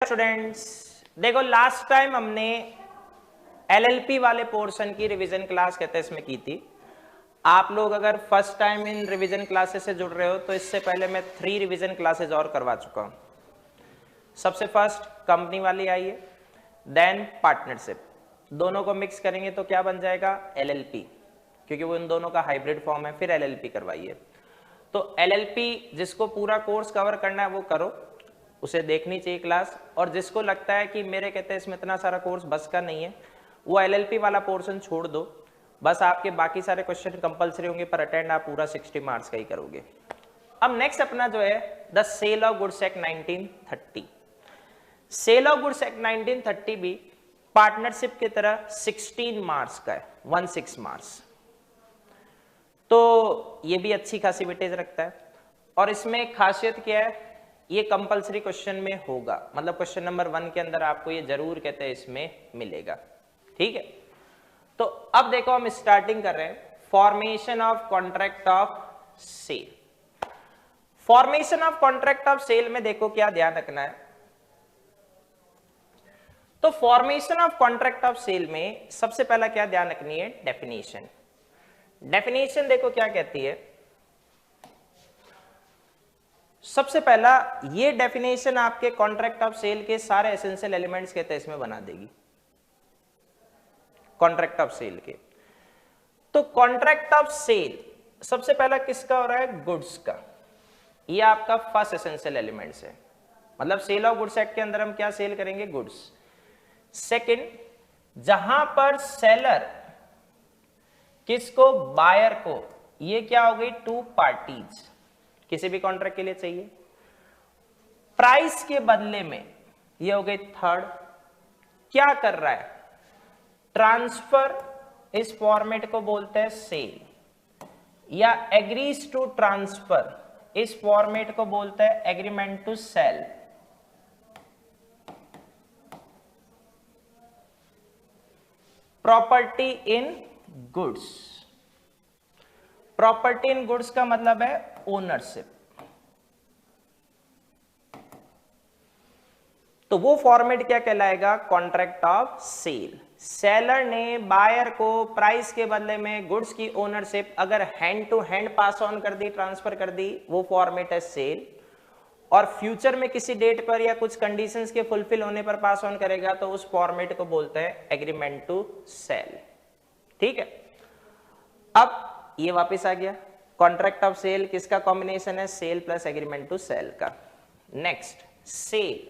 Students, देखो last time हमने LLP वाले पोर्शन की रिवीजन क्लास कहते हैं इसमें की थी। आप लोग अगर first time in revision classes से जुड़ रहे हो तो इससे पहले मैं 3 रिवीजन क्लासेस और करवा चुका हूं। सबसे फर्स्ट कंपनी वाली आई है, देन पार्टनरशिप, दोनों को मिक्स करेंगे तो क्या बन जाएगा एलएलपी, क्योंकि वो इन दोनों का हाइब्रिड फॉर्म है। फिर एलएलपी करवाइए। तो एलएलपी जिसको पूरा कोर्स कवर करना है वो करो, उसे देखनी चाहिए क्लास। और जिसको लगता है कि मेरे कहते हैं इसमें इतना सारा कोर्स बस का नहीं है, वो एलएलपी वाला पोर्शन छोड़ दो। बस आपके बाकी सारे क्वेश्चन कंपलसरी होंगे, पर अटेंड आप पूरा 60 मार्क्स का ही करोगे। अब नेक्स्ट अपना जो है the sale of goods act 1930। Sale of goods act 1930 भी पार्टनरशिप की तरह 16 मार्क्स का है, 16 मार्क्स। तो ये भी अच्छी खासी वेटेज रखता है। और इसमें खासियत क्या है, ये कंपलसरी क्वेश्चन में होगा, मतलब क्वेश्चन नंबर 1 के अंदर आपको ये जरूर कहते हैं इसमें मिलेगा। ठीक है, तो अब देखो हम स्टार्टिंग कर रहे हैं formation of contract of sale. Formation of contract of sale में देखो क्या ध्यान रखना है। तो formation of contract of sale में सबसे पहला क्या ध्यान रखनी है, डेफिनेशन। डेफिनेशन देखो क्या कहती है। सबसे पहला ये डेफिनेशन आपके कॉन्ट्रैक्ट ऑफ सेल के सारे एसेंशियल एलिमेंट्स कहते हैं इसमें बना देगी, कॉन्ट्रैक्ट ऑफ सेल के। तो कॉन्ट्रैक्ट ऑफ सेल सबसे पहला किसका हो रहा है, गुड्स का। ये आपका फर्स्ट एसेंशियल एलिमेंट्स है, मतलब सेल ऑफ गुड्स एक्ट के अंदर हम क्या सेल करेंगे, गुड्स। सेकंड, जहां पर सेलर किसको, बायर को, ये क्या हो गई, टू पार्टीज, किसी भी कॉन्ट्रैक्ट के लिए चाहिए। प्राइस के बदले में ये हो गई थर्ड, क्या कर रहा है, ट्रांसफर, इस फॉर्मेट को बोलते हैं सेल, या एग्रीज टू ट्रांसफर, इस फॉर्मेट को बोलते हैं agreement to sale. Property in goods, property in goods का मतलब है ओनरशिप। तो वो फॉर्मेट क्या कहलाएगा, कॉन्ट्रैक्ट ऑफ सेल। सेलर ने बायर को प्राइस के बदले में गुड्स की ओनरशिप अगर hand to hand pass on कर दी, ट्रांसफर कर दी, वो फॉर्मेट है सेल। और फ्यूचर में किसी डेट पर या कुछ कंडीशंस के फुलफिल होने पर पास ऑन करेगा तो उस फॉर्मेट को बोलते हैं एग्रीमेंट टू सेल। ठीक है, अब ये वापस आ गया, कॉन्ट्रैक्ट ऑफ सेल किसका कॉम्बिनेशन है, sale plus agreement to sale का। नेक्स्ट, सेल,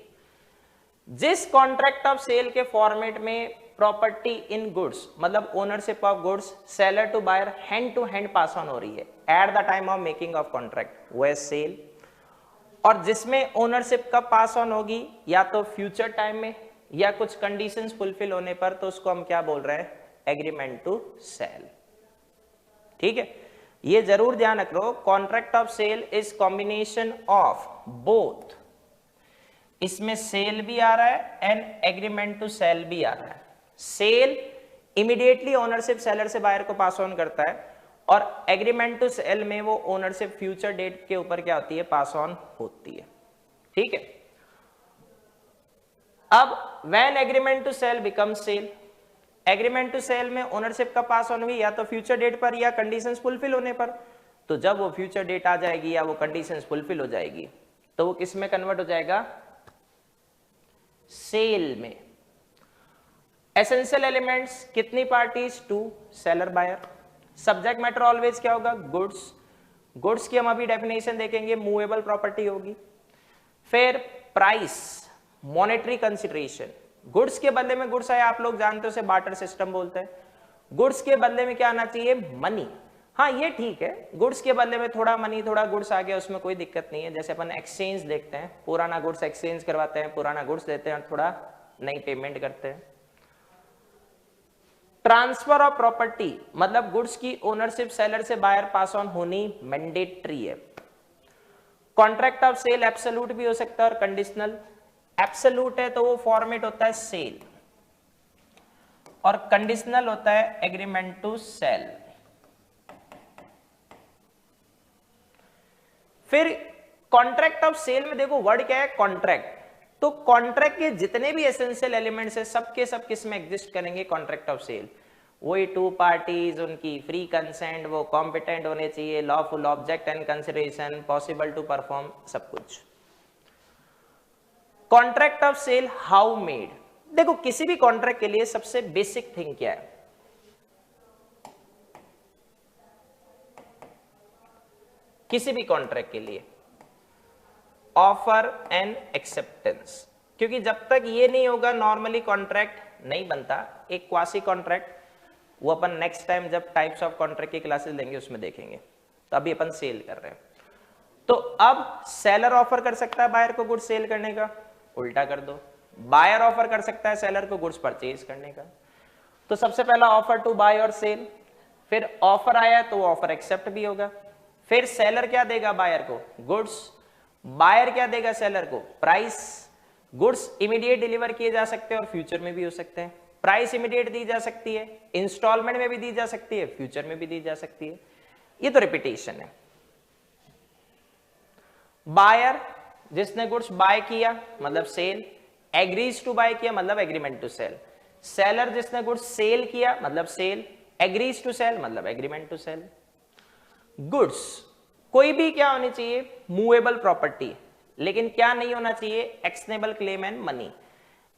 जिस कॉन्ट्रैक्ट ऑफ सेल के फॉर्मेट में प्रॉपर्टी इन गुड्स मतलब ownership of goods seller to buyer hand to hand pass on हो रही है at the time of making of contract, वो है सेल। और जिसमें ओनरशिप कब पास ऑन होगी, या तो फ्यूचर टाइम में या कुछ कंडीशंस फुलफिल होने पर, तो उसको हम क्या बोल रहे हैं, एग्रीमेंट टू सेल। ठीक है, ये जरूर ध्यान रख लो, contract of sale is combination of both, इसमें सेल भी आ रहा है एंड एग्रीमेंट टू सेल भी आ रहा है। सेल इमीडिएटली ओनरशिप सेलर से बायर को पास ऑन करता है, और एग्रीमेंट टू सेल में वो ओनरशिप फ्यूचर डेट के ऊपर क्या होती है, पास ऑन होती है। ठीक है, अब when agreement to sale become sale, agreement to sale में ओनरशिप का पास ऑन हुई या तो फ्यूचर डेट पर या कंडीशंस फुलफिल होने पर। तो जब वो फ्यूचर डेट आ जाएगी या वो कंडीशंस फुलफिल हो जाएगी तो वो किस में कन्वर्ट हो जाएगा, सेल में। एसेंशियल एलिमेंट्स कितनी parties, two, seller buyer. Subject matter always क्या होगा, गुड्स। गुड्स की हम अभी डेफिनेशन देखेंगे, मूवेबल प्रॉपर्टी होगी। फिर प्राइस, मॉनेटरी कंसिडरेशन, गुड्स के बदले में गुड्स आए, आप लोग जानते हो उसे बार्टर सिस्टम बोलते हैं। गुड्स के बदले में क्या आना चाहिए, मनी। हाँ ये ठीक है, गुड्स के बदले में थोड़ा मनी थोड़ा गुड्स आ गया, उसमें कोई दिक्कत नहीं है। जैसे अपन एक्सचेंज देखते हैं, पुराना गुड्स एक्सचेंज करवाते हैं, पुराना गुड्स देते हैं, थोड़ा नई पेमेंट करते हैं। ट्रांसफर ऑफ प्रॉपर्टी मतलब गुड्स की ओनरशिप सेलर से बायर पास ऑन होनी मैंडेटरी है। कॉन्ट्रैक्ट ऑफ सेल एब्सोल्यूट भी हो सकता है और कंडीशनल। एब्सोल्यूट है तो वो फॉर्मेट होता है सेल, और कंडीशनल होता है एग्रीमेंट टू सेल। फिर कॉन्ट्रैक्ट ऑफ सेल में देखो वर्ड क्या है, कॉन्ट्रैक्ट। तो कॉन्ट्रैक्ट के जितने भी एसेंशियल एलिमेंट्स है सबके सब किस में एग्जिस्ट करेंगे, कॉन्ट्रैक्ट ऑफ सेल। वही टू पार्टीज, उनकी फ्री कंसेंट, वो कॉम्पिटेंट होने चाहिए, lawful object and consideration, possible to perform, सब कुछ। Contract of sale how made, देखो किसी भी कॉन्ट्रैक्ट के लिए सबसे बेसिक थिंग क्या है, किसी भी कॉन्ट्रैक्ट के लिए ऑफर एंड एक्सेप्टेंस, क्योंकि जब तक ये नहीं होगा नॉर्मली कॉन्ट्रैक्ट नहीं बनता। एक क्वासी कॉन्ट्रैक्ट वो अपन नेक्स्ट टाइम जब टाइप्स ऑफ कॉन्ट्रैक्ट की क्लासेस लेंगे उसमें देखेंगे, तो अभी अपन सेल कर रहे हैं। तो अब सेलर ऑफर कर सकता है बायर को गुड्स सेल करने का, उल्टा कर दो, बायर ऑफर कर सकता है सेलर को गुड्स परचेज करने का। तो सबसे पहला ऑफर टू बाय और सेल, फिर ऑफर आया तो ऑफर एक्सेप्ट भी होगा, फिर सेलर क्या देगा बायर को, गुड्स, बायर क्या देगा सेलर को, प्राइस। गुड्स इमीडिएट डिलीवर किए जा सकते हैं और फ्यूचर में भी हो सकते हैं, प्राइस इमीडिएट दी जा सकती है, इंस्टॉलमेंट में भी दी जा सकती है, फ्यूचर में भी दी जा सकती है। ये तो रिपीटेशन है। बायर जिसने गुड्स बाय किया मतलब सेल, एग्रीज टू बाय किया मतलब एग्रीमेंट टू सेल, सेलर जिसने गुड्स सेल किया मतलब सेल, एग्रीज टू सेल मतलब एग्रीमेंट टू सेल। गुड्स कोई भी क्या होनी चाहिए, मूवेबल प्रॉपर्टी, लेकिन क्या नहीं होना चाहिए, actionable claim and money.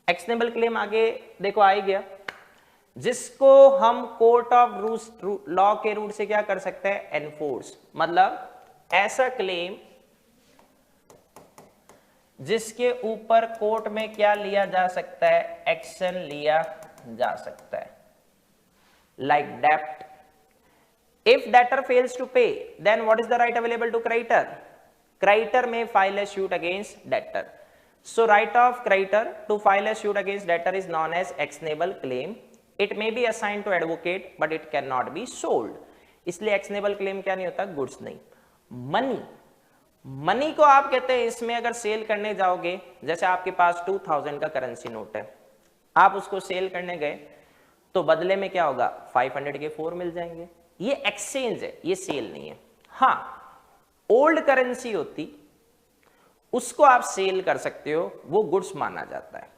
Actionable claim आगे देखो आ ही गया, जिसको हम कोर्ट ऑफ लॉ के रूट से क्या कर सकते हैं, एनफोर्स, मतलब ऐसा क्लेम जिसके ऊपर कोर्ट में क्या लिया जा सकता है, एक्शन लिया जा सकता है, लाइक डेप्ट। If debtor fails to pay, then what is the right available to creditor? Creditor may file a suit against debtor. So right of creditor to file a suit against debtor is known as actionable claim. It may be assigned to advocate, but it cannot be sold. इसलिए actionable claim क्या नहीं होता, goods नहीं। Money, money को आप कहते हैं इसमें अगर सेल करने जाओगे, जैसे आपके पास 2000 का करेंसी नोट है, आप उसको सेल करने गए तो बदले में क्या होगा, 500 के 4 मिल जाएंगे। ये एक्सचेंज है, ये सेल नहीं है। हाँ, ओल्ड करेंसी होती उसको आप सेल कर सकते हो, वो गुड्स माना जाता है।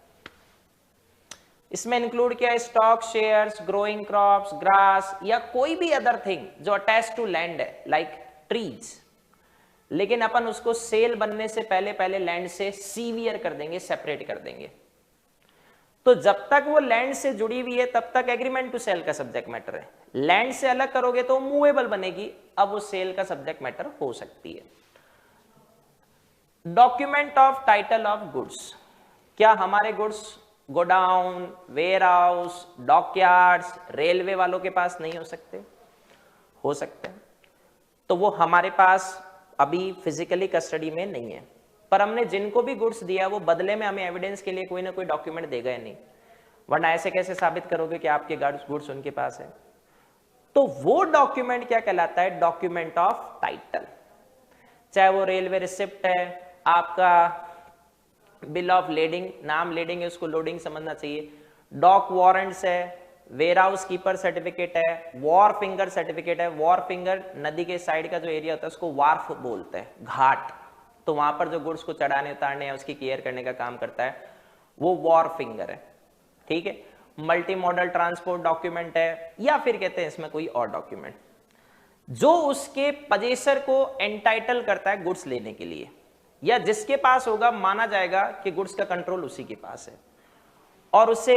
इसमें इंक्लूड किया stock, shares, growing crops, grass या कोई भी अदर थिंग जो अटैच टू लैंड है, लाइक ट्रीज, लेकिन अपन उसको सेल बनने से पहले पहले लैंड से सीवियर कर देंगे, सेपरेट कर देंगे। तो जब तक वो लैंड से जुड़ी हुई है तब तक एग्रीमेंट टू सेल का सब्जेक्ट मैटर है, लैंड से अलग करोगे तो मूवेबल बनेगी, अब वो सेल का सब्जेक्ट मैटर हो सकती है। Document of title of goods, क्या हमारे goods godown, warehouse, dockyards, railway वालों के पास नहीं हो सकते? हो सकते हैं। तो वो हमारे पास अभी फिजिकली कस्टडी में नहीं है, पर हमने जिनको भी गुड्स दिया वो बदले में हमें एविडेंस के लिए कोई ना कोई डॉक्यूमेंट देगा या नहीं, वरना ऐसे कैसे साबित करोगे कि आपके गुड्स उनके पास है। तो वो डॉक्यूमेंट क्या कहलाता है, डॉक्यूमेंट ऑफ टाइटल। चाहे वो रेलवे रिसिप्ट है, आपका बिल ऑफ लेडिंग, नाम लेडिंग है उसको लोडिंग समझना चाहिए, डॉक वारंट्स है, वेयर हाउस कीपर सर्टिफिकेट है, वॉर फिंगर सर्टिफिकेट है। वॉर फिंगर नदी के साइड का जो एरिया होता है उसको वार्फ बोलते हैं, घाट, तो वहां पर जो गुड्स को चढ़ाने उतारने या उसकी केयर करने का काम करता है वो वॉर फिंगर है, ठीक है। मल्टी मॉडल ट्रांसपोर्ट डॉक्यूमेंट है, या फिर कहते हैं इसमें कोई और डॉक्यूमेंट जो उसके पजेसर को एंटाइटल करता है गुड्स लेने के लिए, या जिसके पास होगा माना जाएगा कि गुड्स का कंट्रोल उसी के पास है, और उसे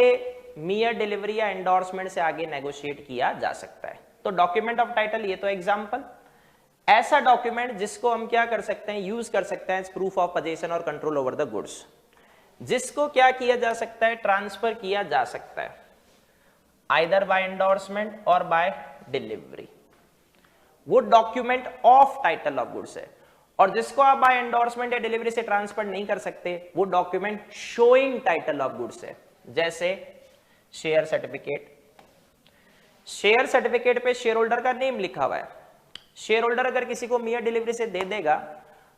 मियर डिलीवरी या एंडोर्समेंट से आगे नेगोशिएट किया जा सकता है। तो डॉक्यूमेंट ऑफ टाइटल ये तो एग्जांपल, ऐसा डॉक्यूमेंट जिसको हम क्या कर सकते हैं, यूज कर सकते हैं प्रूफ ऑफ पोजीशन और कंट्रोल ओवर द गुड्स, जिसको क्या किया जा सकता है, ट्रांसफर किया जा सकता है, आइदर बाय एंडोर्समेंट और बाय डिलीवरी। वो document of title of goods है। और जिसको आप बाय एंडोर्समेंट या डिलीवरी से ट्रांसफर नहीं कर सकते, वो document showing title of goods है, जैसे शेयर सर्टिफिकेट। शेयर सर्टिफिकेट पे शेयर होल्डर का नेम लिखा हुआ है, शेयर होल्डर अगर किसी को मियर डिलीवरी से दे देगा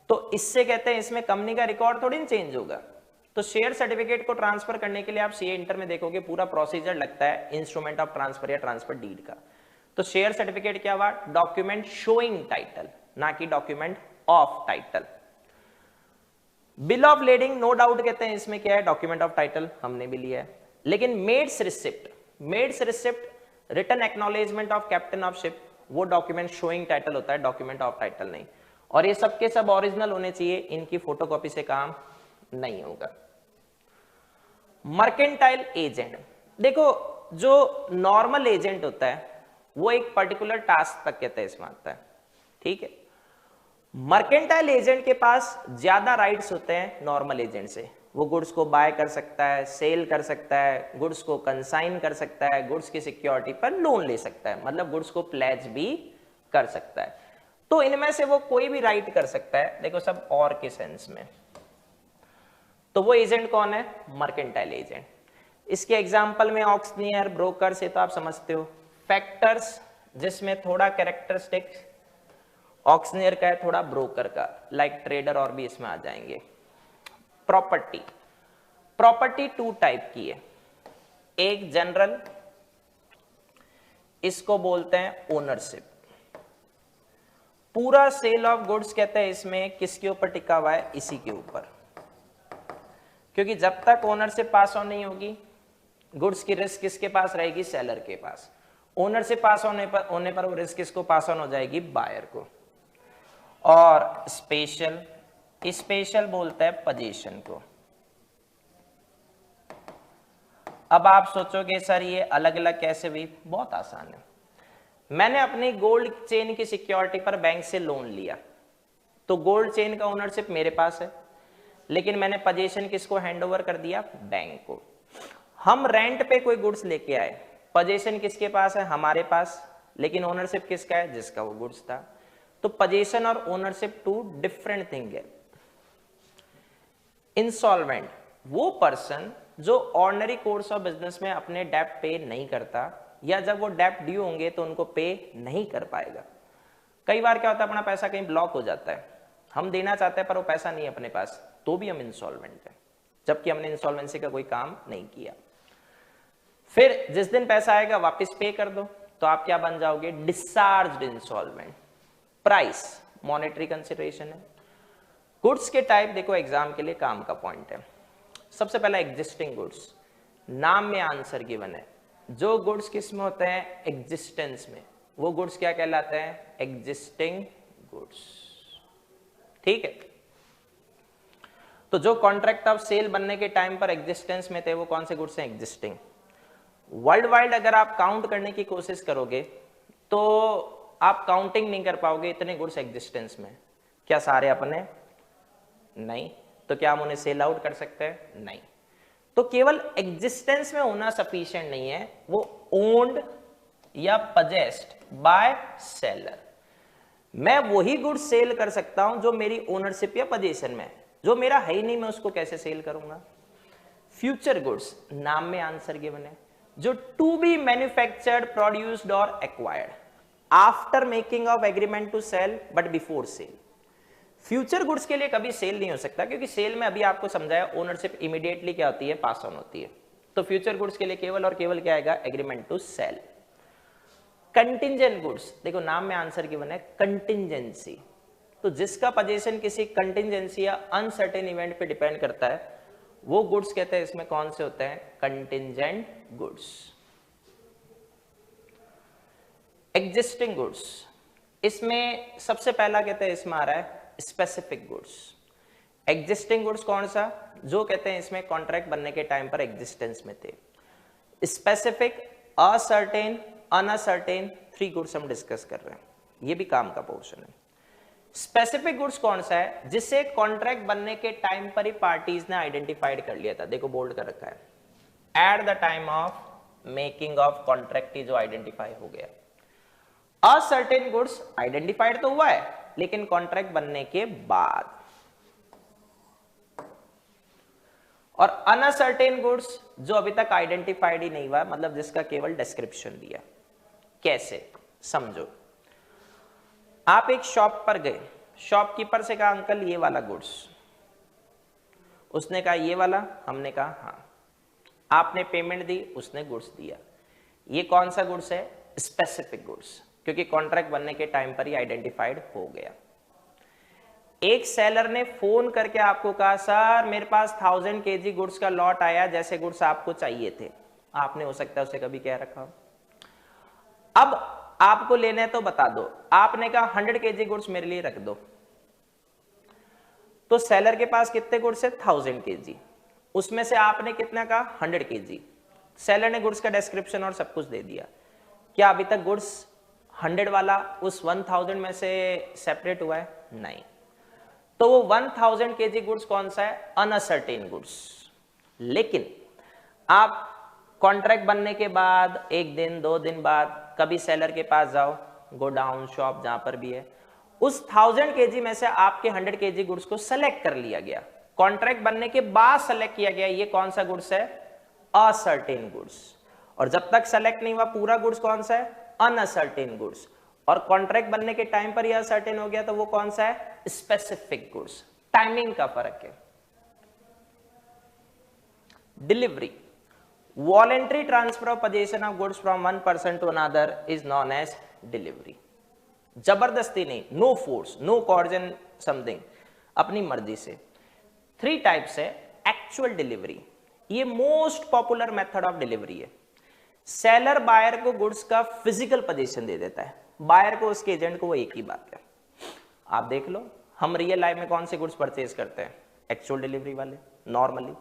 तो इससे कहते हैं इसमें कंपनी का रिकॉर्ड थोड़ी चेंज होगा। तो शेयर सर्टिफिकेट को ट्रांसफर करने के लिए आप सीए इंटर में देखोगे पूरा प्रोसीजर लगता है इंस्ट्रूमेंट ऑफ ट्रांसफर या ट्रांसफर डीड का। तो शेयर सर्टिफिकेट क्या हुआ, डॉक्यूमेंट शोइंग टाइटल, ना कि document of title. Bill of lading no doubt कहते हैं इसमें क्या है, डॉक्यूमेंट ऑफ टाइटल हमने भी लिया है। लेकिन mate's receipt written acknowledgement of captain of ship, वो डॉक्यूमेंट शोइंग टाइटल होता है, डॉक्यूमेंट ऑफ टाइटल नहीं। और ये सबके सब ओरिजिनल होने चाहिए, इनकी फोटोकॉपी से काम नहीं होगा। मर्केंटाइल एजेंट, देखो जो नॉर्मल एजेंट होता है वो एक पर्टिकुलर टास्क तक के तहत इसमें आता है, ठीक है। मर्केंटाइल एजेंट के पास ज्यादा राइट्स होते हैं नॉर्मल एजेंट से, वो गुड्स को बाय कर सकता है, सेल कर सकता है, गुड्स को कंसाइन कर सकता है, गुड्स की सिक्योरिटी पर लोन ले सकता है, मतलब गुड्स को प्लेज भी कर सकता है। तो इनमें से वो कोई भी राइट कर सकता है, देखो सब और के सेंस में। तो वो एजेंट कौन है, मर्केंटाइल एजेंट। इसके एग्जांपल में ऑक्शनियर, ब्रोकर से तो आप समझते हो। फैक्टर्स जिसमें थोड़ा कैरेक्टरिस्टिक्स ऑक्शनियर का है, थोड़ा ब्रोकर का, लाइक ट्रेडर और भी इसमें आ जाएंगे। प्रॉपर्टी टू टाइप की है, एक जनरल, इसको बोलते हैं ओनरशिप। पूरा सेल ऑफ गुड्स कहते हैं इसमें किसके ऊपर टिका हुआ है, इसी के ऊपर, क्योंकि जब तक ओनरशिप पास ऑन नहीं होगी गुड्स की रिस्क किसके पास रहेगी, सेलर के पास। ओनरशिप पास होने पर वो रिस्क किसको पास ऑन हो जाएगी, बायर को। और स्पेशल बोलता है पोजीशन को। अब आप सोचोगे सर ये अलग अलग कैसे भी, बहुत आसान है। मैंने अपनी गोल्ड चेन की सिक्योरिटी पर बैंक से लोन लिया, तो गोल्ड चेन का ओनरशिप मेरे पास है, लेकिन मैंने पोजीशन किसको हैंडओवर कर दिया, बैंक को। हम रेंट पे कोई गुड्स लेके आए, पोजीशन किसके पास है, हमारे पास, लेकिन ओनरशिप किसका है, जिसका वो गुड्स था। तो पोजीशन और ओनरशिप टू डिफरेंट थिंग है। इंसॉल्वेंट वो पर्सन जो ऑर्डिनरी कोर्स ऑफ बिजनेस में अपने डेब्ट पे नहीं करता, या जब वो डेब्ट ड्यू होंगे तो उनको पे नहीं कर पाएगा। कई बार क्या होता है, अपना पैसा कहीं ब्लॉक हो जाता है, हम देना चाहते हैं पर वो पैसा नहीं है अपने पास, तो भी हम इंसॉल्वेंट हैं, जबकि हमने इंसॉल्वेंसी का कोई काम नहीं किया। फिर जिस दिन पैसा आएगा वापस पे कर दो, तो आप क्या बन जाओगे, discharged insolvent. Price monetary consideration है। गुड्स के टाइप देखो एग्जाम के लिए काम का पॉइंट है। सबसे पहला एग्जिस्टिंग गुड्स, नाम में आंसर गिवन है। जो गुड्स किस में होते हैं, एग्जिस्टेंस में, वो गुड्स क्या कहलाते हैं, एग्जिस्टिंग गुड्स, ठीक है। तो जो कॉन्ट्रैक्ट ऑफ सेल बनने के टाइम पर एग्जिस्टेंस में थे वो कौन से गुड्स हैं, एग्जिस्टिंग। वर्ल्ड वाइड अगर आप काउंट करने की कोशिश करोगे तो आप काउंटिंग नहीं कर पाओगे, इतने गुड्स एग्जिस्टेंस में। क्या सारे अपने, नहीं। तो क्या हम उन्हें सेल आउट कर सकते हैं, नहीं। तो केवल एग्जिस्टेंस में होना सफिशिएंट नहीं है, वो ओन्ड या पजेस्ड बाय सेलर। मैं वही गुड्स सेल कर सकता हूं जो मेरी ओनरशिप या पोजीशन में है, जो मेरा है ही नहीं मैं उसको कैसे सेल करूंगा। फ्यूचर गुड्स, नाम में आंसर गिवन है, जो टू बी मैन्युफैक्चर्ड, प्रोड्यूस्ड और acquired after making of agreement to sale but before sale. Future goods के लिए कभी सेल नहीं हो सकता, क्योंकि सेल में अभी आपको समझाया ओनरशिप इमीडिएटली क्या होती है, पास ऑन होती है। तो फ्यूचर गुड्स के लिए केवल और केवल क्या आएगा, agreement to sale. Contingent goods, देखो नाम में आंसर गिवन है, कंटिंजेंसी। तो जिसका पोजीशन किसी कंटिंजेंसी या अनसर्टेन इवेंट पे डिपेंड करता है वो गुड्स कहते हैं इसमें कौन से होते हैं, कंटिंजेंट गुड्स। एग्जिस्टिंग गुड्स, इसमें सबसे पहला कहते हैं इसमें आ रहा है स्पेसिफिक गुड्स। एग्जिस्टिंग गुड्स कौन सा, जो कहते हैं इसमें कॉन्ट्रैक्ट बनने के टाइम पर एग्जिस्टेंस में थे। स्पेसिफिक, असर्टेन, अनसर्टेन, 3 गुड्स हम डिस्कस कर रहे हैं, ये भी काम का पोर्शन है। स्पेसिफिक गुड्स कौन सा है, जिसे कॉन्ट्रैक्ट बनने के टाइम पर ही पार्टीज ने आइडेंटिफाइड कर लिया था, देखो बोल्ड कर रखा है, at the time of making of contract ही जो आइडेंटिफाई हो गया। असर्टेन गुड्स आइडेंटिफाइड तो हुआ है लेकिन कॉन्ट्रैक्ट बनने के बाद। और अनसर्टेन गुड्स जो अभी तक आइडेंटिफाइड ही नहीं हुआ, मतलब जिसका केवल डिस्क्रिप्शन दिया। कैसे समझो, आप एक शॉप पर गए, शॉपकीपर से कहा अंकल ये वाला गुड्स, उसने कहा ये वाला, हमने कहा हाँ, आपने पेमेंट दी, उसने गुड्स दिया। ये कौन सा गुड्स है, स्पेसिफिक गुड्स, क्योंकि कॉन्ट्रैक्ट बनने के टाइम पर ही आइडेंटिफाइड हो गया। एक सेलर ने फोन करके आपको कहा सर मेरे पास 1000 kg गुड्स का लॉट आया, जैसे गुड्स आपको चाहिए थे, आपने हो सकता है उसे कभी कह रखा हो, अब आपको लेने हैं तो बता दो, आपने कहा 100 kg गुड्स मेरे लिए रख दो, तो सेलर के पास कितने गुड्स है 1000 kg, उसमें से आपने कितना कहा 100 kg, सेलर ने गुड्स का डिस्क्रिप्शन और सब कुछ दे दिया, क्या अभी तक गुड्स 100 वाला उस 1000 में से सेपरेट हुआ है? नहीं। तो वो 1000 kg गुड्स कौन सा है? Uncertain goods. लेकिन आप कॉन्ट्रैक्ट बनने के बाद 1 दिन 2 दिन बाद कभी सेलर के पास जाओ, गोडाउन शॉप जहां पर भी है, उस 1000 kg में से आपके 100 kg गुड्स को सेलेक्ट कर लिया गया, कॉन्ट्रैक्ट बनने के बाद सेलेक्ट किया गया, ये कौन सा गुड्स है? Ascertain goods. और जब तक सेलेक्ट नहीं हुआ पूरा गुड्स कौन सा है? Uncertain goods. और कॉन्ट्रैक्ट बनने के टाइम पर यह सर्टेन हो गया तो वो कौन सा है? Specific goods. टाइमिंग का फर्क है। Delivery, voluntary transfer of possession of goods from one person to another is known as delivery. जबरदस्ती नहीं, no force, no coercion something, अपनी मर्जी से। 3 टाइप्स है। एक्चुअल डिलीवरी, ये most popular method of delivery है। सेलर बायर को goods का फिजिकल पोजीशन दे देता है, बायर को उसके एजेंट को वो एक ही बात है। आप देख लो हम रियल लाइफ में कौन से गुड्स परचेज करते हैं? एक्चुअल डिलीवरी वाले normally.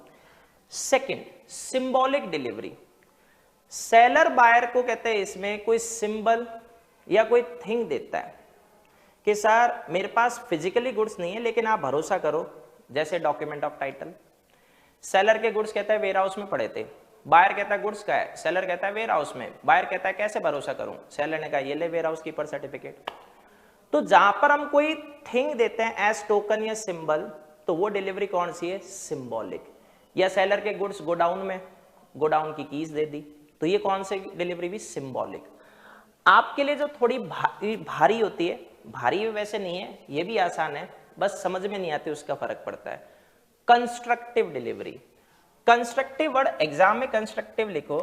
Second, symbolic delivery. Seller buyer को कहते हैं इसमें कोई सिंबल या कोई थिंग देता है कि सर मेरे पास फिजिकली गुड्स नहीं है लेकिन आप भरोसा करो, जैसे डॉक्यूमेंट ऑफ टाइटल। सेलर के गुड्स कहता है वेयर हाउस में पड़े थे, बायर कहता है गुड्स का है, सेलर कहता है वेयर हाउस में, बायर कहता है कैसे भरोसा करूं, सेलर ने कहा ये ले वेयर हाउस कीपर सर्टिफिकेट। तो जहां पर हम कोई थिंग देते हैं एज टोकन या सिंबल, तो वो डिलीवरी कौन सी है? सिंबॉलिक। या सेलर के गुड्स गोडाउन में, गोडाउन की कीज दे दी, तो ये कौन सी डिलीवरी भी? सिंबॉलिक। आपके लिए जो थोड़ी भारी होती है, भारी वैसे नहीं है, ये भी आसान है, बस समझ में नहीं आती उसका फर्क पड़ता है। Constructive delivery. Constructive word exam में कंस्ट्रक्टिव लिखो,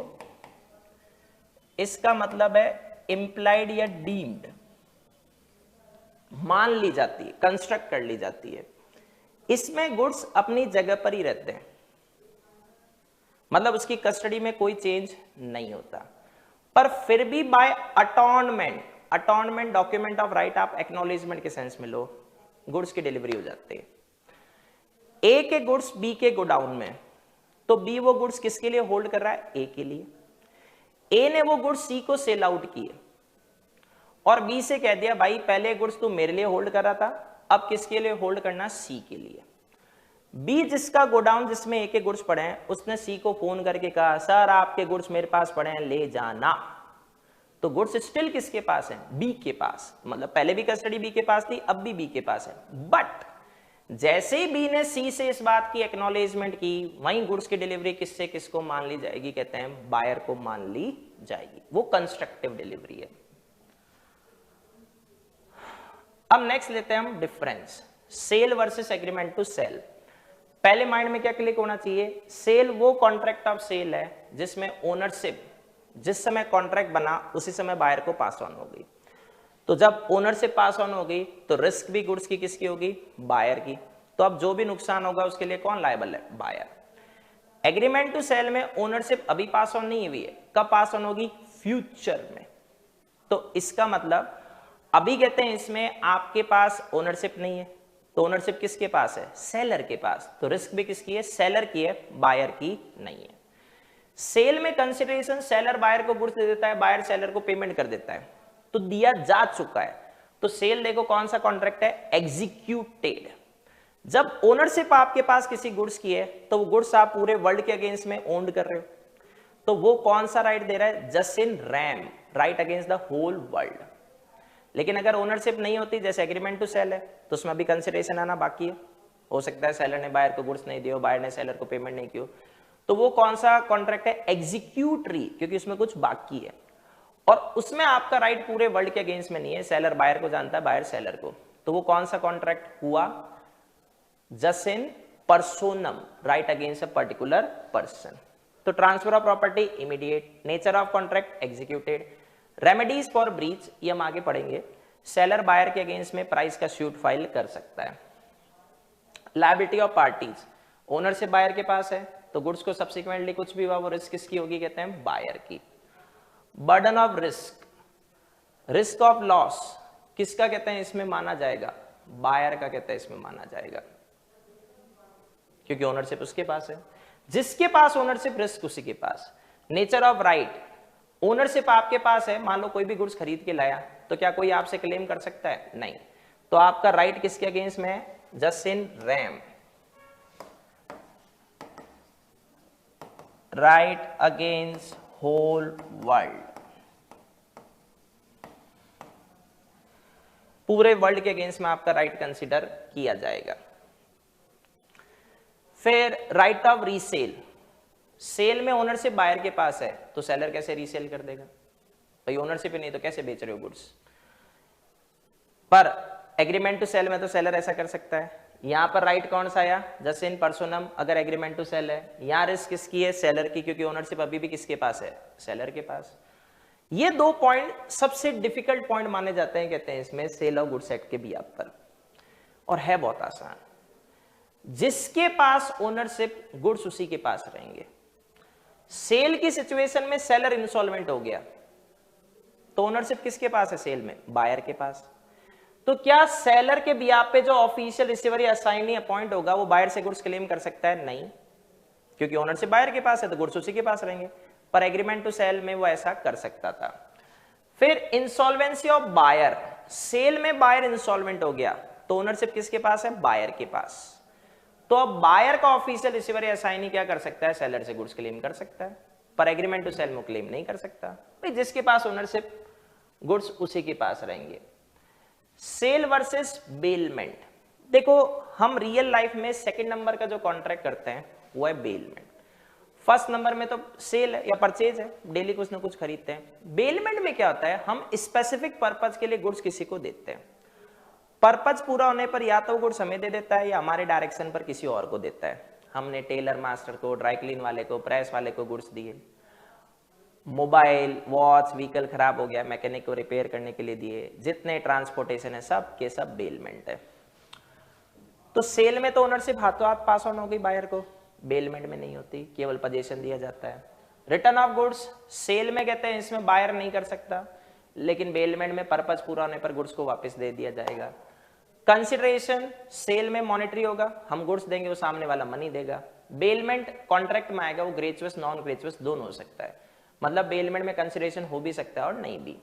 इसका मतलब है इंप्लाइड या डीम्ड, मान ली जाती है, कंस्ट्रक्ट कर ली जाती है। इसमें गुड्स अपनी जगह पर ही रहते हैं, मतलब उसकी कस्टडी में कोई चेंज नहीं होता, पर फिर भी by attornment, attornment document of right of acknowledgement के सेंस में लो, गुड्स की डिलीवरी हो जाती है। ए के गुड्स बी के गोडाउन में, तो बी वो गुड्स किसके लिए होल्ड कर रहा है? ए के लिए। ए ने वो गुड्स सी को सेल आउट किए और बी से कह दिया भाई पहले गुड्स तू मेरे लिए होल्ड कर रहा था, अब किसके लिए होल्ड करना? सी के लिए। बी जिसका गोडाउन जिसमें ए के गुड्स पड़े हैं, उसने सी को फोन करके कहा सर आपके गुड्स मेरे पास पड़े हैं, ले जाना। तो गुड्स स्टिल किसके पास है? बी के पास। मतलब पहले भी कस्टडी बी के पास थी, अब भी बी के पास है। बट जैसे ही बी ने सी से इस बात की एक्नॉलेजमेंट की, वहीं गुड्स की डिलीवरी किससे किसको मान ली जाएगी? कहते हैं बायर को मान ली जाएगी। वो कंस्ट्रक्टिव डिलीवरी है। अब नेक्स्ट लेते हैं हम difference, sale versus agreement to sale. पहले माइंड में क्या क्लिक होना चाहिए? सेल वो कॉन्ट्रैक्ट ऑफ सेल है जिसमें ओनरशिप जिस समय कॉन्ट्रैक्ट बना उसी समय बायर को पास ऑन हो गई। तो जब ओनरशिप पास ऑन हो गई तो रिस्क भी गुड्स की किसकी होगी? बायर की। तो अब जो भी नुकसान होगा उसके लिए कौन लायबल है? बायर। एग्रीमेंट टू सेल में ओनरशिप अभी पास ऑन नहीं हुई है, कब पास ऑन होगी? फ्यूचर में। तो इसका मतलब अभी कहते हैं इसमें आपके पास ओनरशिप नहीं है, तो ओनरशिप किसके पास है? सेलर के पास। तो रिस्क भी किसकी है? सेलर की है, बायर की नहीं है। सेल में कंसिडरेशन सेलर बायर को गुड्स दे देता है, बायर सेलर को पेमेंट कर देता है, तो दिया जा चुका है। तो सेल देखो कौन सा कॉन्ट्रैक्ट है? एग्जीक्यूटेड। जब ओनरशिप आपके पास किसी गुड्स की है तो वो गुड्स आप पूरे वर्ल्ड के अगेंस्ट में ओन्ड कर रहे हो, तो वो कौन सा राइट दे रहा है? Jus in rem, right against the whole world. लेकिन अगर ओनरशिप नहीं होती, जैसे एग्रीमेंट टू सेल है, तो उसमें अभी कंसिडरेशन आना बाकी है। हो सकता है सेलर ने बायर को गुड्स नहीं दियो, बायर ने सेलर को पेमेंट नहीं किया, तो वो कौन सा कॉन्ट्रैक्ट है? एग्जीक्यूटरी, क्योंकि उसमें कुछ बाकी है और उसमें आपका राइट पूरे वर्ल्ड के अगेंस्ट में नहीं है। सेलर बायर को जानता है, बायर सेलर को। तो वो कौन सा कॉन्ट्रैक्ट हुआ? Just in personam, right against a particular person. तो transfer of property immediate, nature of contract executed, remedies for breach ये हम आगे पढ़ेंगे। सेलर बायर के अगेंस्ट में प्राइस का सूट फाइल कर सकता है। Liability of parties, ownership buyer के पास है तो गुड्स को सब्सिक्वेंटली कुछ भी हुआ वो रिस्क किसकी होगी, कहते हैं बायर की। Burden of risk, risk of loss किसका कहते हैं इसमें माना जाएगा, बायर का कहते हैं इसमें माना जाएगा, क्योंकि ओनरशिप उसके पास है। जिसके पास ओनरशिप रिस्क उसी के पास। नेचर ऑफ राइट, ओनरशिप आपके पास है, मान लो कोई भी गुड्स खरीद के लाया तो क्या कोई आपसे क्लेम कर सकता है, नहीं, तो आपका राइट किसके अगेंस्ट में है, jus in rem, right against whole world, पूरे वर्ल्ड के अगेंस्ट में आपका राइट कंसीडर किया जाएगा। फिर राइट ऑफ रीसेल, सेल में ओनरशिप बायर के पास है तो सेलर कैसे रीसेल कर देगा, भाई ओनरशिप ही नहीं तो कैसे बेच रहे हो गुड्स। पर एग्रीमेंट टू सेल में तो सेलर ऐसा कर सकता है। यहां पर राइट कौन सा आया, जस्ट इन पर्सोनम, अगर एग्रीमेंट टू सेल है। यहां रिस्क किसकी है, सेलर की, क्योंकि ओनरशिप अभी भी किसके पास है, सेलर के पास। ये दो पॉइंट सबसे डिफिकल्ट पॉइंट माने जाते हैं, कहते हैं इसमें सेल ऑफ गुड्स एक्ट के बिहाफ पर, और है बहुत आसान। जिसके पास ओनरशिप गुड्स उसी के पास रहेंगे। सेल की सिचुएशन में सेलर इंसॉल्वेंट हो गया तो ओनरशिप किसके पास है, सेल में बायर के पास। तो क्या सेलर के बिहाफ पे जो ऑफिशियल रिसीवर या असाइनी अपॉइंट होगा वो बायर से गुड्स क्लेम कर सकता है, नहीं, क्योंकि ओनरशिप बायर के पास है तो गुड्स उसी के पास रहेंगे। पर एग्रीमेंट टू सेल में वो ऐसा कर सकता था। फिर इंसॉल्वेंसी ऑफ बायर, सेल में बायर इंसॉल्वेंट हो गया तो ओनरशिप किसके पास है, बायर के पास। तो अब बायर का ऑफिशियल रिसीवर या असाइनी क्या कर सकता है, सेलर से गुड्स क्लेम कर सकता है, पर एग्रीमेंट टू सेल में क्लेम नहीं कर सकता। भाई जिसके पास ओनरशिप गुड्स उसी के पास रहेंगे। सेल वर्सेस बेलमेंट, देखो हम रियल लाइफ में सेकंड नंबर का जो कॉन्ट्रैक्ट करते हैं वो है बेलमेंट। फर्स्ट नंबर में तो सेल है या परचेज है, डेली कुछ ना कुछ खरीदते हैं। बेलमेंट में क्या होता है, हम स्पेसिफिक पर्पज के लिए गुड्स किसी को देते हैं, पर्पज पूरा होने पर या तो गुड्स हमें दे देता है या हमारे डायरेक्शन पर किसी और को देता है। हमने टेलर मास्टर को, ड्राई क्लीन वाले को, प्रेस वाले को गुड्स दिए, मोबाइल, वॉच, व्हीकल खराब हो गया, मैकेनिक को रिपेयर करने के लिए दिए, जितने ट्रांसपोर्टेशन है सब के सब बेलमेंट है। तो सेल में तो ओनरशिप हाथों हाथ पास ऑन हो गई बायर को, बेलमेंट में नहीं होती, केवल पोजीशन दिया जाता है। रिटर्न ऑफ गुड्स, सेल में कहते हैं इसमें बायर नहीं कर सकता, लेकिन बेलमेंट में पर्पज पूरा होने पर गुड्स को वापस दे दिया जाएगा। कंसिडरेशन, सेल में मॉनेटरी होगा, हम गुड्स देंगे वो सामने वाला मनी देगा। बेलमेंट कॉन्ट्रैक्ट में आएगा, वो ग्रेचुअस नॉन ग्रेचुअस दोनों हो सकता है, मतलब बेलमेंट में कंसिडरेशन हो भी सकता है और नहीं भी।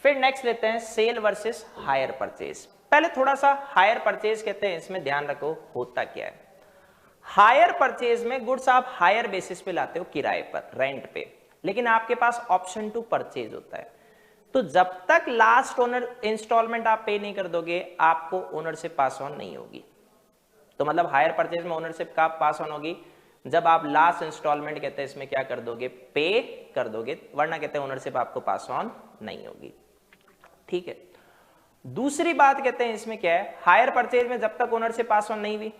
फिर नेक्स्ट लेते हैं सेल वर्सेस हायर परचेज। पहले थोड़ा सा हायर परचेज कहते हैं इसमें ध्यान रखो होता क्या है। हायर परचेज में गुड्स आप हायर बेसिस पे लाते हो, किराए पर, रेंट पे, लेकिन आपके पास ऑप्शन टू परचेज होता है। तो जब तक लास्ट ओनर इंस्टॉलमेंट आप पे नहीं कर दोगे आपको ओनरशिप पास ऑन नहीं होगी। तो मतलब हायर परचेज में ओनरशिप का पास ऑन होगी जब आप लास्ट इंस्टॉलमेंट कहते हैं इसमें क्या कर दोगे, पे कर दोगे, वरना कहते हैं ओनरशिप आपको पास ऑन नहीं होगी। ठीक है। दूसरी बात कहते हैं इसमें क्या है, हायर परचेज में जब तक ओनरशिप पास ऑन नहीं हुई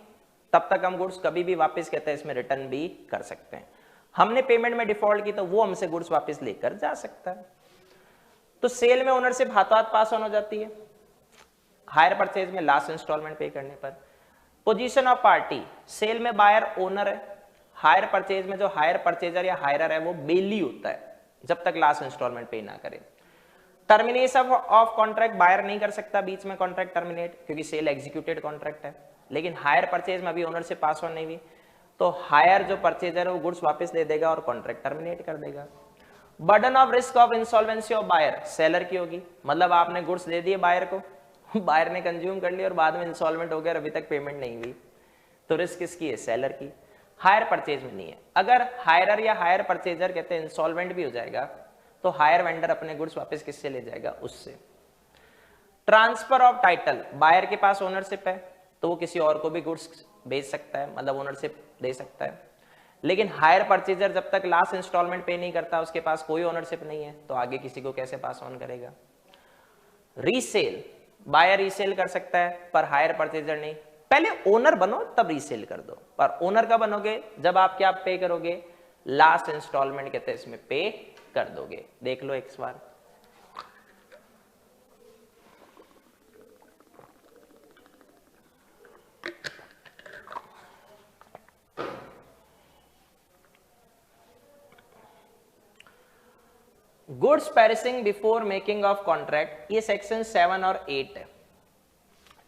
तब तक हम गुड्स कभी भी वापस कहते हैं इसमें रिटर्न भी कर सकते हैं। हमने पेमेंट में डिफॉल्ट की तो वो हमसे गुड्स वापस लेकर जा सकता है। तो सेल में ओनरशिप हाथों हाथ पास ऑन हो जाती है, हायर परचेज में लास्ट इंस्टॉलमेंट पे करने पर। पोजीशन ऑफ पार्टी, सेल में बायर ओनर है, हायर परचेज में जो हायर परचेजर या हायरर है वो बेली होता है जब तक लास्ट इंस्टॉलमेंट पे ना करे। टर्मिनेशन ऑफ कॉन्ट्रैक्ट बायर नहीं कर सकता बीच में कॉन्ट्रैक्ट टर्मिनेट, क्योंकि सेल एग्जीक्यूटेड कॉन्ट्रैक्ट है। लेकिन हायर परचेज में अभी ओनरशिप पास ऑन नहीं हुई तो हायर जो परचेजर है वो गुड्स वापस दे देगा और कॉन्ट्रैक्ट टर्मिनेट कर देगा। Burden of risk of insolvency of buyer, seller की होगी, मतलब आपने गुड्स दे दिए बायर को, बायर ने कंज्यूम कर लिया और बाद में इंसॉल्वेंट हो गया और अभी तक पेमेंट नहीं हुई, तो रिस्क किसकी है, सेलर की। हायर परचेज में नहीं है। अगर हायरर या हायर परचेजर कहते हैं इंसॉल्वेंट भी हो जाएगा तो हायर वेंडर अपने गुड्स वापस किससे ले जाएगा, उससे। ट्रांसफर ऑफ टाइटल, बायर के पास ओनरशिप है तो वो किसी और को भी गुड्स बेच सकता है, मतलब ओनरशिप दे सकता है। लेकिन हायर परचेजर जब तक लास्ट इंस्टॉलमेंट पे नहीं करता उसके पास कोई ओनरशिप नहीं है तो आगे किसी को कैसे पास ऑन करेगा। रीसेल, बायर रीसेल कर सकता है पर हायर परचेजर नहीं। पहले ओनर बनो तब रीसेल कर दो, पर ओनर कब बनोगे, जब आप क्या पे करोगे, लास्ट इंस्टॉलमेंट कहते हैं इसमें पे कर दोगे। देख लो एक बार, goods perishing before making of contract, ये सेक्शन 7 और 8 है,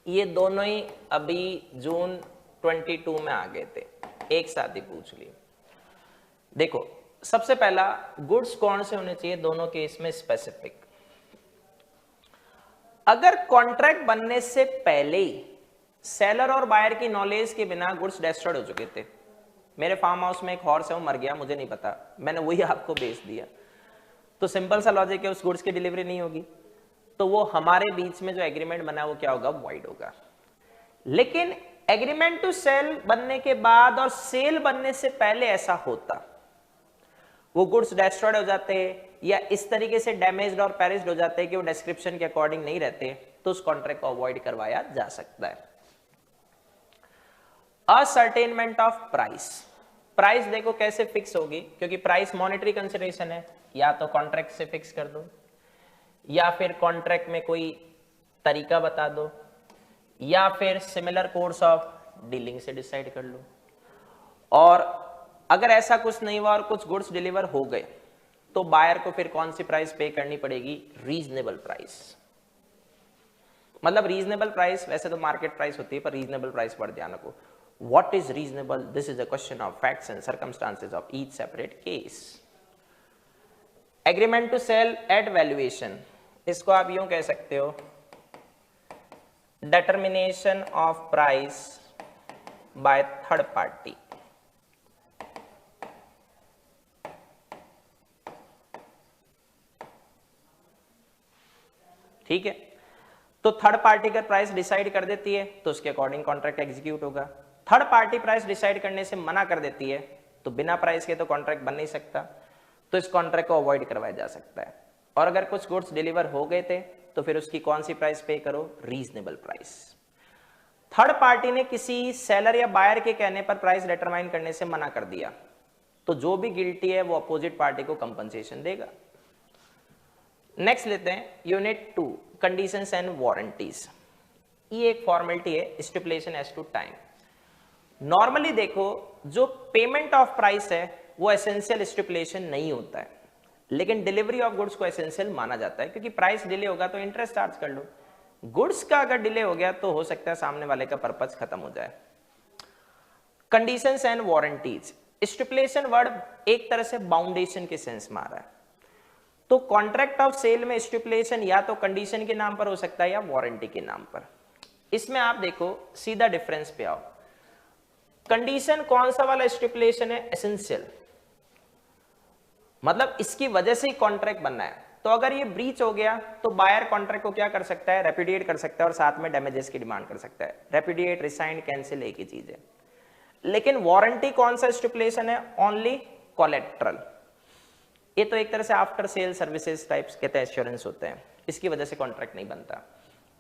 ये दोनों ही अभी जून 22 में आ गए थे, एक साथ ही पूछ लिए। देखो सबसे पहला, गुड्स कौन से होने चाहिए दोनों केस में स्पेसिफिक। अगर कॉन्ट्रैक्ट बनने से पहले ही सेलर और बायर की नॉलेज के बिना गुड्स डेस्ट्रॉयड हो चुके थे, मेरे फार्म हाउस में एक हॉर्स है वो मर गया, मुझे नहीं पता, मैंने वही आपको बेच दिया, तो सिंपल सा लॉजिक है उस गुड्स की डिलीवरी नहीं होगी, तो वो हमारे बीच में जो एग्रीमेंट बना है वो क्या होगा, वॉइड होगा। लेकिन एग्रीमेंट टू सेल बनने के बाद और सेल बनने से पहले ऐसा होता, वो गुड्स डेस्ट्रॉयड हो जाते या इस तरीके से डैमेज्ड और पेरिश्ड हो जाते कि वो डिस्क्रिप्शन के अकॉर्डिंग नहीं रहते, तो उस कॉन्ट्रैक्ट को अवॉइड करवाया जा सकता है। असर्टेनमेंट ऑफ प्राइस, प्राइस देखो कैसे फिक्स होगी, क्योंकि प्राइस मॉनेटरी कंसिडरेशन है, या तो कॉन्ट्रैक्ट से फिक्स कर दो या फिर कॉन्ट्रैक्ट में कोई तरीका बता दो या फिर सिमिलर कोर्स ऑफ डीलिंग से डिसाइड कर लो। और अगर ऐसा कुछ नहीं हुआ और कुछ गुड्स डिलीवर हो गए तो बायर को फिर कौन सी प्राइस पे करनी पड़ेगी, रीजनेबल प्राइस। मतलब रीजनेबल प्राइस वैसे तो मार्केट प्राइस होती है, पर रीजनेबल प्राइस पर ध्यान रखो। What is reasonable, this is a question of facts and circumstances of each separate case. Agreement to sale at valuation, इसको आप यूं कह सकते हो, determination of price by third party। ठीक है, तो थर्ड पार्टी का प्राइस डिसाइड कर देती है तो उसके अकॉर्डिंग कॉन्ट्रैक्ट एग्जीक्यूट होगा। थर्ड पार्टी प्राइस डिसाइड करने से मना कर देती है तो बिना प्राइस के तो कॉन्ट्रैक्ट बन नहीं सकता, तो इस कॉन्ट्रैक्ट को अवॉइड करवाया जा सकता है। और अगर कुछ गुड्स डिलीवर हो गए थे तो फिर उसकी कौन सी प्राइस पे करो, रीजनेबल प्राइस। थर्ड पार्टी ने किसी सेलर या बायर के कहने पर प्राइस डिटरमाइन करने से मना कर दिया तो जो भी गिल्टी है वो अपोजिट पार्टी को कंपनसेशन देगा। नेक्स्ट लेते हैं यूनिट 2, कंडीशंस एंड वारंटीज। ये एक फॉर्मेलिटी है, stipulation as to time. Normally देखो जो पेमेंट ऑफ प्राइस है वो एसेंशियल स्टिपुलेशन नहीं होता है, लेकिन डिलीवरी ऑफ गुड्स को एसेंशियल माना जाता है, क्योंकि प्राइस डिले होगा तो इंटरेस्ट चार्ज कर लो। गुड्स का अगर डिले हो गया तो हो सकता है सामने वाले का पर्पस खत्म हो जाए। Conditions and warranties, stipulation word एक तरह से बाउंडेशन के सेंस में आ रहा है, तो कॉन्ट्रैक्ट ऑफ सेल में स्टिपुलेशन या तो कंडीशन के नाम पर हो सकता है या वारंटी के नाम पर। इसमें आप देखो सीधा डिफरेंस पे आओ। कंडीशन कौन सा वाला स्टिपुलेशन है, एसेंशियल, मतलब इसकी वजह से ही कॉन्ट्रैक्ट बनना है। तो अगर ये ब्रीच हो गया तो बायर कॉन्ट्रैक्ट को क्या कर सकता है, रेपुडिएट कर सकता है और साथ में डैमेजेस की डिमांड कर सकता है। रेपुडिएट, रिसाइंड, कैंसिल एक ही चीज है। लेकिन वारंटी कौन सा स्टिपुलेशन है, ओनली कोलेट्रल। ये तो एक तरह से आफ्टर सेल सर्विसेज टाइप्स कहते हैं, एश्योरेंस होते हैं, इसकी वजह से कॉन्ट्रैक्ट नहीं बनता।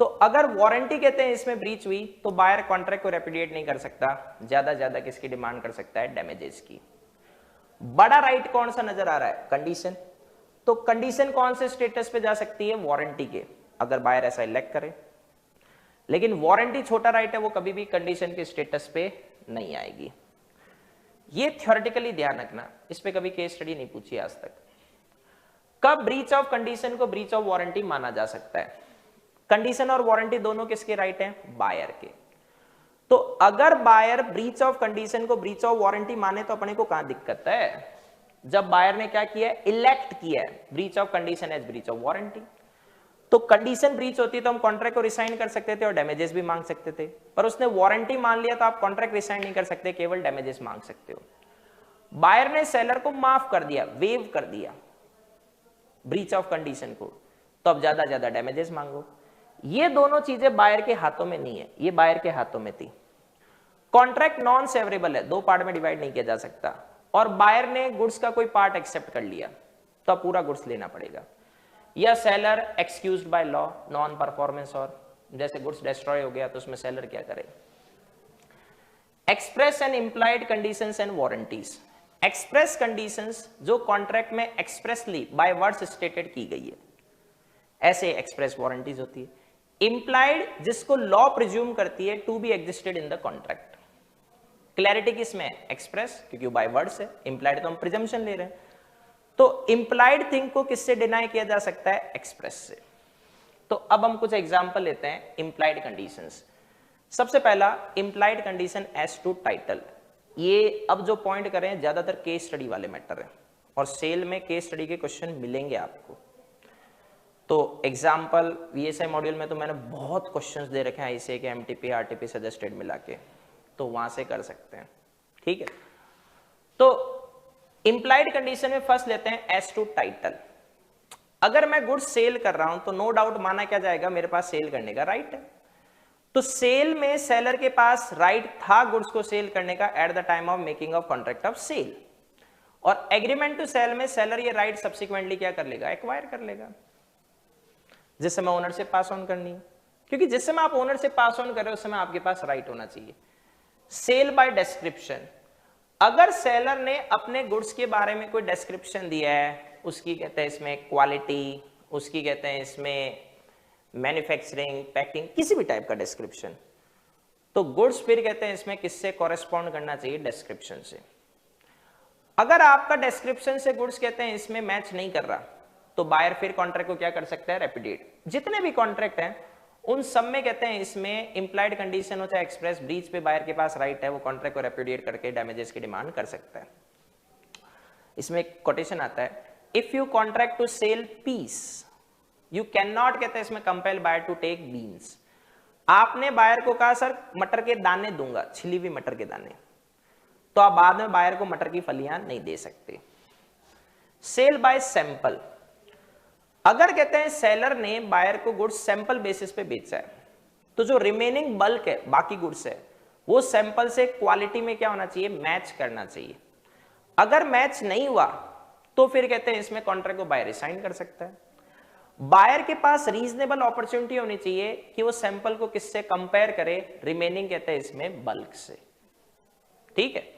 तो अगर वारंटी कहते हैं इसमें ब्रीच हुई तो बायर कॉन्ट्रैक्ट को रेपुडिएट नहीं कर सकता, ज्यादा किसकी डिमांड कर सकता है, डैमेजेस की। बड़ा राइट कौन सा नजर आ रहा है, कंडीशन। तो कंडीशन कौन से स्टेटस पे जा सकती है, वारंटी के, अगर बायर ऐसा इलेक्ट करे। लेकिन वारंटी छोटा राइट है, वो कभी भी कंडीशन के स्टेटस पे नहीं आएगी। ये थ्योरेटिकली ध्यान रखना, इस पे कभी केस स्टडी नहीं पूछी आज तक। कब ब्रीच ऑफ कंडीशन को ब्रीच ऑफ वारंटी माना जा सकता है, कंडीशन और वारंटी दोनों किसके राइट हैं, बायर के। तो अगर बायर ब्रीच ऑफ कंडीशन को ब्रीच ऑफ वारंटी माने तो अपने को कहां दिक्कत है, जब बायर ने क्या किया है, इलेक्ट किया है breach of condition as breach of warranty. तो कंडीशन ब्रीच होती तो हम कॉन्ट्रैक्ट को रिसाइन कर सकते थे और डैमेजेस भी मांग सकते थे, पर उसने वारंटी मान लिया तो आप कॉन्ट्रैक्ट रिसाइन नहीं कर सकते, केवल डैमेजेस मांग सकते हो। बायर ने सेलर को माफ कर दिया, वेव कर दिया ब्रीच ऑफ कंडीशन को, तो अब ज्यादा डैमेजेस मांगो। ये दोनों चीजें बायर के हाथों में नहीं है, ये बायर के हाथों में थी। कॉन्ट्रैक्ट नॉन सेवरेबल है, दो पार्ट में डिवाइड नहीं किया जा सकता, और बायर ने गुड्स का कोई पार्ट एक्सेप्ट कर लिया तो अब पूरा गुड्स लेना पड़ेगा। या seller excused by law, non performance, और जैसे गुड्स डिस्ट्रॉय हो गया तो उसमें सेलर क्या करे। Express and implied conditions and warranties. Express conditions जो कॉन्ट्रैक्ट में एक्सप्रेसली बाय वर्ड्स स्टेटेड की गई है, ऐसे एक्सप्रेस वारंटीज होती है। इंप्लाइड जिसको लॉ प्रिज्यूम करती है to be existed in the contract. Clarity किसमें, एक्सप्रेस, क्योंकि बाय वर्ड्स है, इंप्लाइड तो हम प्रिजम्पशन ले रहे हैं। तो इंप्लाइड थिंग को किससे डिनाई किया जा सकता है? एक्सप्रेस से। तो अब हम कुछ एग्जांपल लेते हैं इंप्लाइड कंडीशंस। सबसे पहला implied condition as to title. ये अब जो पॉइंट कर रहे हैं ज्यादातर केस स्टडी वाले मैटर है और सेल में केस स्टडी के क्वेश्चन मिलेंगे आपको। तो एग्जाम्पल वीएसआई मॉड्यूल में तो मैंने बहुत क्वेश्चंस दे रखे हैं ऐसे कि एमटीपी आरटीपी सजेस्टेड मिला के, तो वहां से कर सकते हैं, ठीक है। तो इंप्लाइड कंडीशन में फर्स्ट लेते हैं एज टू टाइटल। अगर मैं गुड्स सेल कर रहा हूं तो नो डाउट माना क्या जाएगा, मेरे पास सेल करने का राइट है। तो सेल में सेलर के पास राइट था गुड्स को सेल करने का at the time of making of contract of sale, और एग्रीमेंट टू सेल में सेलर ये राइट सब्सिक्वेंटली क्या कर लेगा? एक्वायर कर लेगा, जिस समय ओनरशिप पास ऑन करनी है। क्योंकि जिस समय आप ओनरशिप पास ऑन कर रहे हो उस समय आपके पास राइट होना चाहिए। सेल बाय डिस्क्रिप्शन, अगर सेलर ने अपने गुड्स के बारे में कोई डिस्क्रिप्शन दिया है, उसकी कहते हैं इसमें क्वालिटी, उसकी कहते हैं इसमें मैन्युफैक्चरिंग, पैकिंग, किसी भी टाइप का डिस्क्रिप्शन, तो गुड्स फिर कहते हैं इसमें किससे कॉरेस्पॉन्ड करना चाहिए? डिस्क्रिप्शन से। अगर आपका डिस्क्रिप्शन से गुड्स कहते हैं इसमें मैच नहीं कर रहा तो बायर फिर कॉन्ट्रैक्ट को क्या कर सकता है? रेपुडिएट। जितने भी कॉन्ट्रैक्ट हैं उन सब में कहते हैं इसमें इंप्लाइड कंडीशन हो चाहे एक्सप्रेस, ब्रीच पे बायर के पास राइट है, वो कॉन्ट्रैक्ट को रेपुडिएट करके डैमेजेस की डिमांड कर सकता है। इसमें एक कोटेशन आता है, if you contract to sell peas you can not, कहते हैं इसमें compel buyer to take beans. आपने बायर को कहा सर मटर के दाने दूंगा, छिली हुई मटर के दाने, तो आप बाद में बायर को मटर की फलियां नहीं दे सकते। सेल बाय सैंपल, अगर कहते हैं सेलर ने बायर को गुड्स सैंपल बेसिस पे बेचा है तो जो रिमेनिंग बल्क है बाकी गुड्स है वो सैंपल से क्वालिटी में क्या होना चाहिए? मैच करना चाहिए। अगर मैच नहीं हुआ तो फिर कहते हैं इसमें कॉन्ट्रैक्ट को बायर रिसाइन कर सकता है। बायर के पास रीजनेबल अपॉर्चुनिटी होनी चाहिए कि वो सैंपल को किससे कंपेयर करे? रिमेनिंग कहते हैं इसमें बल्क से, ठीक है।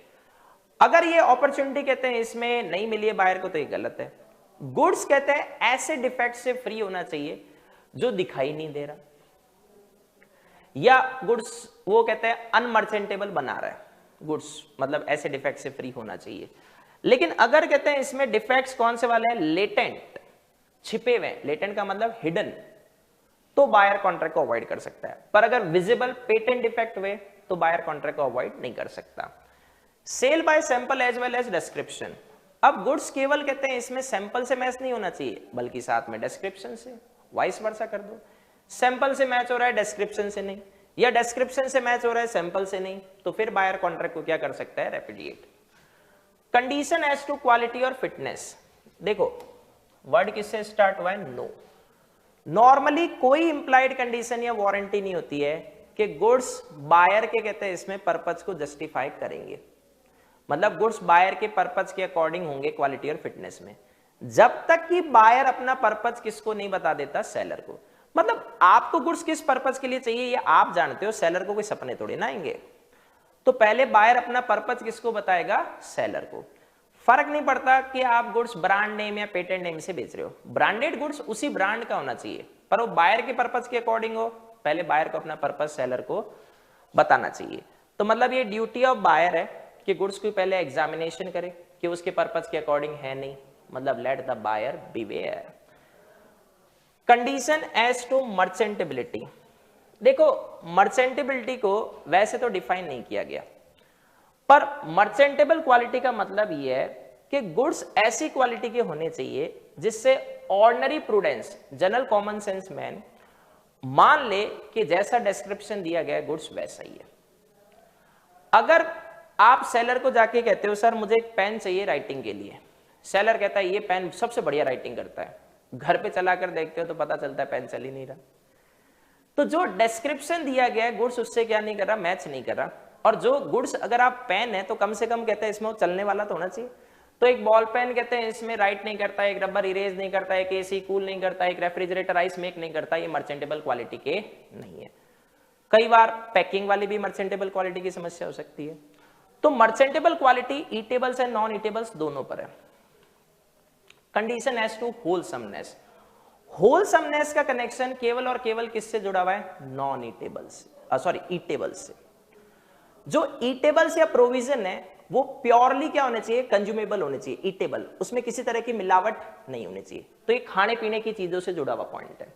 अगर ये अपॉर्चुनिटी कहते हैं इसमें नहीं मिली है बायर को तो ये गलत है। गुड्स कहते हैं ऐसे डिफेक्ट से फ्री होना चाहिए जो दिखाई नहीं दे रहा, या गुड्स वो कहते हैं अनमर्चेंटेबल बना रहा है गुड्स, मतलब ऐसे डिफेक्ट से फ्री होना चाहिए। लेकिन अगर कहते हैं इसमें डिफेक्ट्स कौन से वाले हैं? लेटेंट, छिपे हुए, लेटेंट का मतलब हिडन, तो बायर कॉन्ट्रैक्ट को अवॉइड कर सकता है। पर अगर विजिबल पेटेंट डिफेक्ट हुए तो बायर कॉन्ट्रैक्ट को अवॉइड नहीं कर सकता। Sale by sample as well as description, अब गुड्स केवल कहते हैं इसमें सैंपल से मैच नहीं होना चाहिए बल्कि साथ में डिस्क्रिप्शन से, वाइस वर्सा कर दो। सैंपल से मैच हो रहा है डिस्क्रिप्शन से नहीं, या डिस्क्रिप्शन से मैच हो रहा है सैंपल से नहीं, तो फिर बायर कॉन्ट्रैक्ट को क्या कर सकता है? Repudiate. Condition as to quality और फिटनेस, देखो वर्ड किससे स्टार्ट हुआ है? नो। नॉर्मली कोई इंप्लाइड कंडीशन या वारंटी नहीं होती है कि गुड्स बायर के कहते हैं इसमें पर्पज को जस्टिफाई करेंगे, मतलब गुड्स बायर के पर्पज के अकॉर्डिंग होंगे क्वालिटी और फिटनेस में, जब तक कि बायर अपना पर्पज किसको नहीं बता देता? सेलर को। मतलब आपको गुड्स किस पर्पज के लिए चाहिए ये आप जानते हो, सेलर को कोई सपने थोड़े ना आएंगे। तो पहले बायर अपना पर्पज किसको बताएगा? सेलर को। फर्क नहीं पड़ता कि आप गुड्स ब्रांड नेम या पेटेंट नेम से बेच रहे हो, ब्रांडेड गुड्स उसी ब्रांड का होना चाहिए, पर वो बायर के पर्पज के अकॉर्डिंग हो। पहले बायर को अपना पर्पज सेलर को बताना चाहिए। तो मतलब ये ड्यूटी ऑफ बायर है कि गुड्स की पहले एग्जामिनेशन करे कि उसके पर्पज के अकॉर्डिंग है नहीं, मतलब let the buyer beware. Condition as to merchantability, देखो मर्चेंटेबिलिटी को वैसे तो डिफाइन नहीं किया गया, पर मर्चेंटेबल क्वालिटी का मतलब यह है कि गुड्स ऐसी क्वालिटी के होने चाहिए जिससे ordinary prudence, general common sense man मान ले कि जैसा डिस्क्रिप्शन दिया गया गुड्स वैसा ही है। अगर आप सेलर को जाके कहते हो सर मुझे एक पेन चाहिए राइटिंग के लिए, सेलर कहता है ये पेन सबसे बढ़िया राइटिंग करता है, घर पे चलाकर देखते हो तो पता चलता है पेन चल ही नहीं रहा। तो जो डिस्क्रिप्शन दिया गया है गुड्स उससे क्या नहीं कर रहा? मैच नहीं कर रहा। और जो गुड्स अगर आप पेन है तो कम से कम कहते हैं इसमें वो चलने वाला तो होना चाहिए। तो एक बॉल पेन कहते हैं इसमें राइट नहीं करता, एक रबर इरेज नहीं करता, एक एसी कूल नहीं करता, एक रेफ्रिजरेटर आइस मेक नहीं करता, ये मर्चेंटेबल क्वालिटी के नहीं है। कई बार पैकिंग वाली भी मर्चेंटेबल क्वालिटी की समस्या हो सकती है। तो merchantable quality eatables and non eatables दोनों पर है। Condition as to wholesomeness, wholesomeness का कनेक्शन केवल और केवल किससे जुड़ा हुआ है? नॉन ईटेबल्स, ईटेबल्स से। जो ईटेबल्स या प्रोविजन है वो प्योरली क्या होने चाहिए, कंज्यूमेबल होने चाहिए, ईटेबल, उसमें किसी तरह की मिलावट नहीं होनी चाहिए। तो ये खाने पीने की चीजों से जुड़ा हुआ पॉइंट है।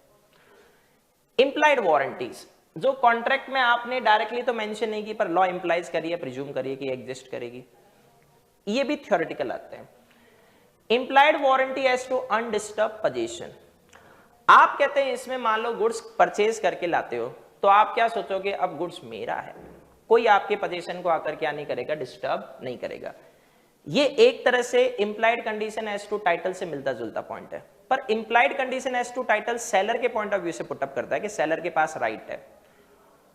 इंप्लाइड वारंटीज, जो कॉन्ट्रैक्ट में आपने डायरेक्टली तो मेंशन नहीं की, पर लॉ इंप्लाइज करिए, प्रिज्यूम करिए कि एग्जिस्ट करेगी, ये भी थ्योरेटिकल आते हैं। Implied warranty as to undisturbed possession, आप कहते हैं इसमें मान लो गुड्स परचेज करके लाते हो, तो आप क्या सोचोगे, अब गुड्स मेरा है, कोई आपके पोजीशन को आकर क्या नहीं करेगा, डिस्टर्ब नहीं करेगा। ये एक तरह से implied condition as to title से मिलता जुलता पॉइंट है, पर implied condition as to title seller के पॉइंट ऑफ व्यू से पुटअप करता है कि सेलर के पास राइट है,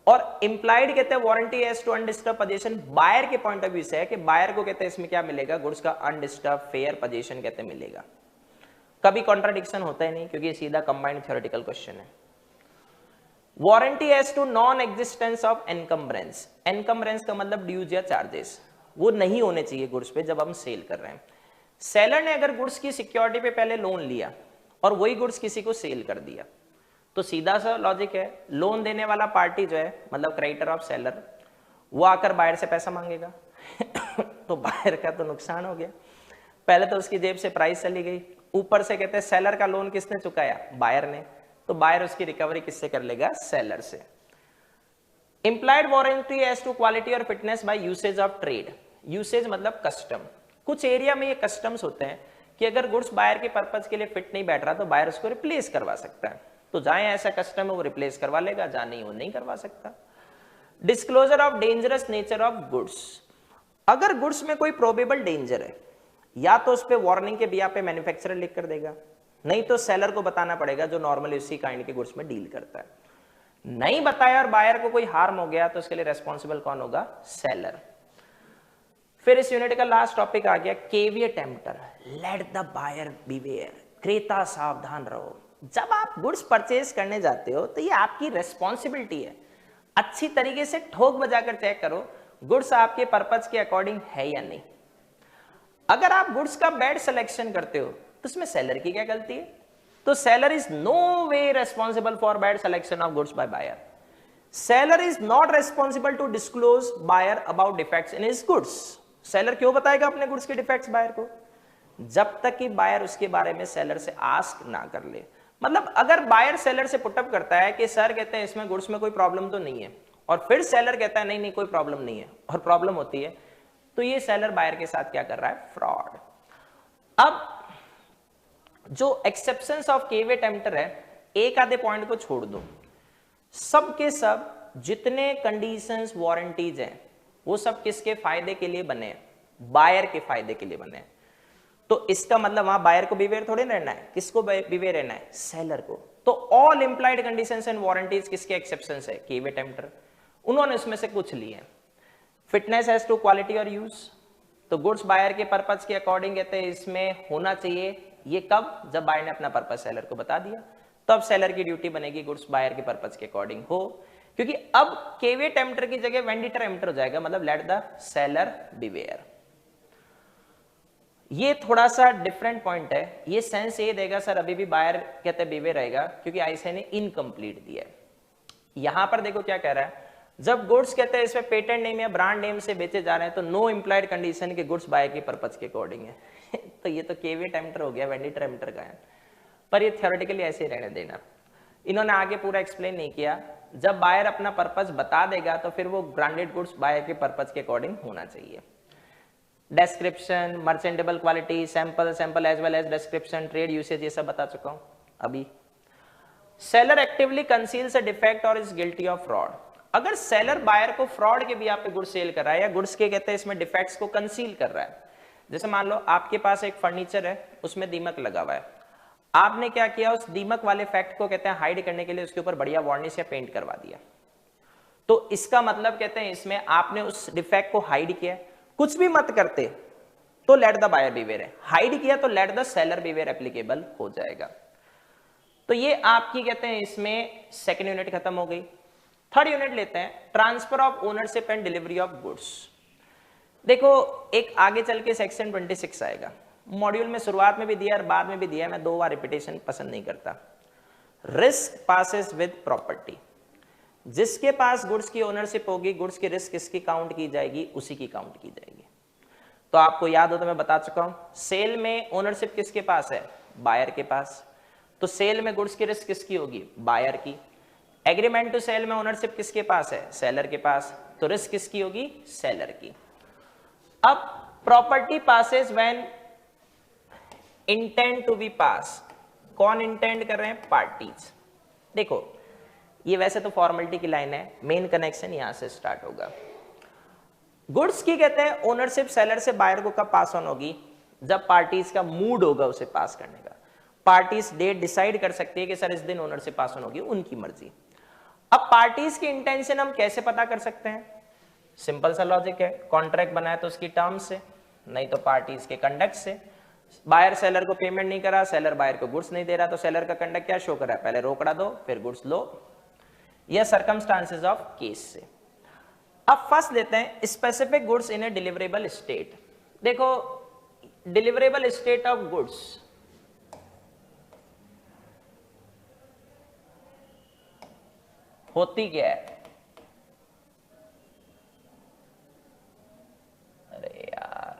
और इंप्लाइड कहते हैं warranty as to undisturbed possession buyer के पॉइंट ऑफ व्यू से है कि बायर को कहते हैं इसमें क्या मिलेगा, गुड्स का अनडिस्टर्ब फेयर पोजीशन कहते हैं मिलेगा। कभी कॉन्ट्राडिक्शन होता है नहीं, क्योंकि सीधा कंबाइंड थ्योरेटिकल क्वेश्चन है। Warranty as to non existence of encumbrance, encumbrance का मतलब ड्यूज या चार्जेस, वो नहीं होने चाहिए गुड्स पे जब हम सेल कर रहे हैं। सेलर ने अगर गुड्स की सिक्योरिटी पे पहले लोन लिया और वही गुड्स किसी को सेल कर दिया, तो सीधा सा लॉजिक है, लोन देने वाला पार्टी जो है, मतलब क्रेडिटर ऑफ सेलर, वो आकर बायर से पैसा मांगेगा तो बायर का तो नुकसान हो गया, पहले तो उसकी जेब से प्राइस चली गई, ऊपर से कहते हैं सेलर का लोन किसने चुकाया, बायर ने, तो बायर उसकी रिकवरी किससे कर लेगा, सेलर से। Implied warranty as to quality और fitness by usage of trade, usage मतलब कस्टम, कुछ एरिया में ये कस्टम्स होते हैं कि अगर गुड्स बायर के पर्पज के लिए फिट नहीं बैठ रहा तो बायर उसको रिप्लेस करवा सकता है, तो जहां ऐसा कस्टम है वो रिप्लेस करवा लेगा, जहां नहीं वो नहीं करवा सकता। Disclosure of dangerous nature of goods, अगर गुड्स में कोई प्रोबेबल डेंजर है, या तो उस पे वार्निंग के बिया पे मैन्युफैक्चरर लिख कर देगा, नहीं तो सेलर को बताना पड़ेगा जो नॉर्मली उसी काइंड के गुड्स में डील करता है। नहीं बताया और बायर को कोई हार्म हो गया तो इसके लिए रेस्पॉन्सिबल कौन होगा, सेलर। फिर इस यूनिट का लास्ट टॉपिक आ गया caveat emptor, let the buyer beware, क्रेता सावधान रहो। जब आप गुड्स परचेज करने जाते हो तो ये आपकी रेस्पॉन्सिबिलिटी है, अच्छी तरीके से ठोक बजाकर चेक करो गुड्स आपके पर्पज के अकॉर्डिंग है या नहीं। अगर आप गुड्स का बैड सिलेक्शन करते हो तो इसमें सेलर की क्या गलती है, तो seller is no way responsible for bad selection of goods by buyer. Seller is not responsible to disclose buyer about defects in his goods. Seller क्यों बताएगा अपने गुड्स के डिफेक्ट्स बायर को, जब तक कि बायर उसके बारे में सेलर से आस्क ना कर ले। मतलब अगर बायर सेलर से पुटअप करता है कि सर कहते हैं इसमें गुड्स में कोई प्रॉब्लम तो नहीं है, और फिर सेलर कहता है नहीं नहीं कोई प्रॉब्लम नहीं है, और प्रॉब्लम होती है, तो ये सेलर बायर के साथ क्या कर रहा है, फ्रॉड। अब जो एक्सेप्शंस ऑफ केवियर टेम्पटर है, एक आधे पॉइंट को छोड़ दो, सब के सब जितने कंडीशंस वारंटीज हैं वो सब किसके फायदे के लिए बने हैं, बायर के फायदे के लिए बने हैं। तो इसका मतलब वहां बायर को बिवेयर थोड़े रहना है, किसको बिवेयर रहना है, सेलर को। तो all implied conditions and warranties किसके एक्सेप्शंस है, केवियर टेम्पटर, उन्होंने उसमें से कुछ लिए। फिटनेस एज टू क्वालिटी और यूज, तो गुड्स बायर के पर्पज के अकॉर्डिंग कहते हैं इसमें होना चाहिए, ये कब, जब बायर ने अपना पर्पज सेलर को बता दिया, तो अब सेलर की ड्यूटी बनेगी गुड्स बायर के पर्पज के अकॉर्डिंग हो, क्योंकि अब केवियर टेम्पटर की जगह वेंडिटर एम्पटर हो जाएगा, मतलब लेट द सेलर बिवेयर। ये थोड़ा सा डिफरेंट पॉइंट है, ये सेंस ये देगा सर अभी भी बायर कहते हैं बिवेयर रहेगा, क्योंकि आईसीए ने इनकम्प्लीट दिया है। यहां पर देखो क्या कह रहा है, जब गुड्स कहते हैं इसमें पेटेंट नेम या ब्रांड नेम से बेचे जा रहे हैं तो नो इंप्लाइड कंडीशन के गुड्स बायर के पर्पज के अकॉर्डिंग है तो ये तो केवियर टेम्पटर हो गया, वेंडिटर एम्पटर का है, पर ये थ्योरेटिकली ऐसे ही रहने देना। इन्होंने आगे पूरा एक्सप्लेन नहीं किया, जब बायर अपना पर्पज बता देगा तो फिर वो ब्रांडेड गुड्स बायर के पर्पज के अकॉर्डिंग होना चाहिए। Description, merchantable quality, sample as well as description, trade usage, ये सब बता चुका हूं अभी। Seller actively conceals a defect और इज गिल्टी ऑफ फ्रॉड, अगर सेलर बायर को फ्रॉड के भी आप पे गुड्स सेल कर रहा है या गुड्स के कहते हैं इसमें डिफेक्ट्स को कंसील कर रहा है, जैसे मान लो आपके पास एक फर्नीचर है उसमें दीमक लगा हुआ है, आपने क्या किया, उस दीमक वाले फैक्ट को कहते हैं हाइड करने के लिए उसके ऊपर बढ़िया वार्निश या पेंट करवा दिया, तो इसका मतलब कहते हैं इसमें आपने उस डिफेक्ट को हाइड किया। कुछ भी मत करते तो लेट द बायर बिवेयर है, हाइड किया तो let the seller beware applicable हो जाएगा। तो ये आपकी कहते हैं इसमें सेकंड यूनिट खत्म हो गई। थर्ड यूनिट लेते हैं, transfer of ownership and delivery of goods. देखो एक आगे चल के सेक्शन 26 आएगा, मॉड्यूल में शुरुआत में भी दिया और बाद में भी दिया, मैं 2 बार रिपीटेशन पसंद नहीं करता। रिस्क पासेस विद प्रॉपर्टी, जिसके पास गुड्स की ओनरशिप होगी, गुड्स की रिस्क किसकी काउंट की जाएगी, उसी की काउंट की जाएगी। तो आपको याद हो तो मैं बता चुका हूं, सेल में ओनरशिप किसके पास है, बायर के पास, तो सेल में गुड्स की रिस्क किसकी होगी, बायर की। एग्रीमेंट टू सेल में ओनरशिप किसके पास है, सेलर के पास, तो रिस्क किसकी होगी, सेलर की। अब property passes when intend to be pass, कौन इंटेंड कर रहे हैं, पार्टीज। देखो ये वैसे तो फॉर्मेलिटी की लाइन है, मेन कनेक्शन यहां से स्टार्ट होगा। गुड्स की कहते हैं ओनरशिप सेलर से बायर को कब पास ऑन होगी, जब पार्टीज का मूड होगा उसे पास करने का। पार्टीज डेट डिसाइड कर सकती है कि सर इस दिन ओनरशिप पास ऑन होगी, उनकी मर्जी। अब पार्टीज की इंटेंशन हम कैसे पता कर सकते हैं, सिंपल सा लॉजिक है, कॉन्ट्रैक्ट बनाया तो उसकी टर्म्स से, नहीं तो पार्टीज के कंडक्ट से। बायर सेलर को पेमेंट नहीं करा, सेलर बायर को गुड्स नहीं दे रहा, तो सेलर का कंडक्ट क्या शो कर रहा है, पहले रोकड़ा दो फिर गुड्स लो, यह सर्कमस्टांसेस ऑफ केस से। अब फर्स्ट लेते हैं specific goods in A deliverable state. देखो डिलीवरेबल स्टेट ऑफ गुड्स, होती क्या है, अरे यार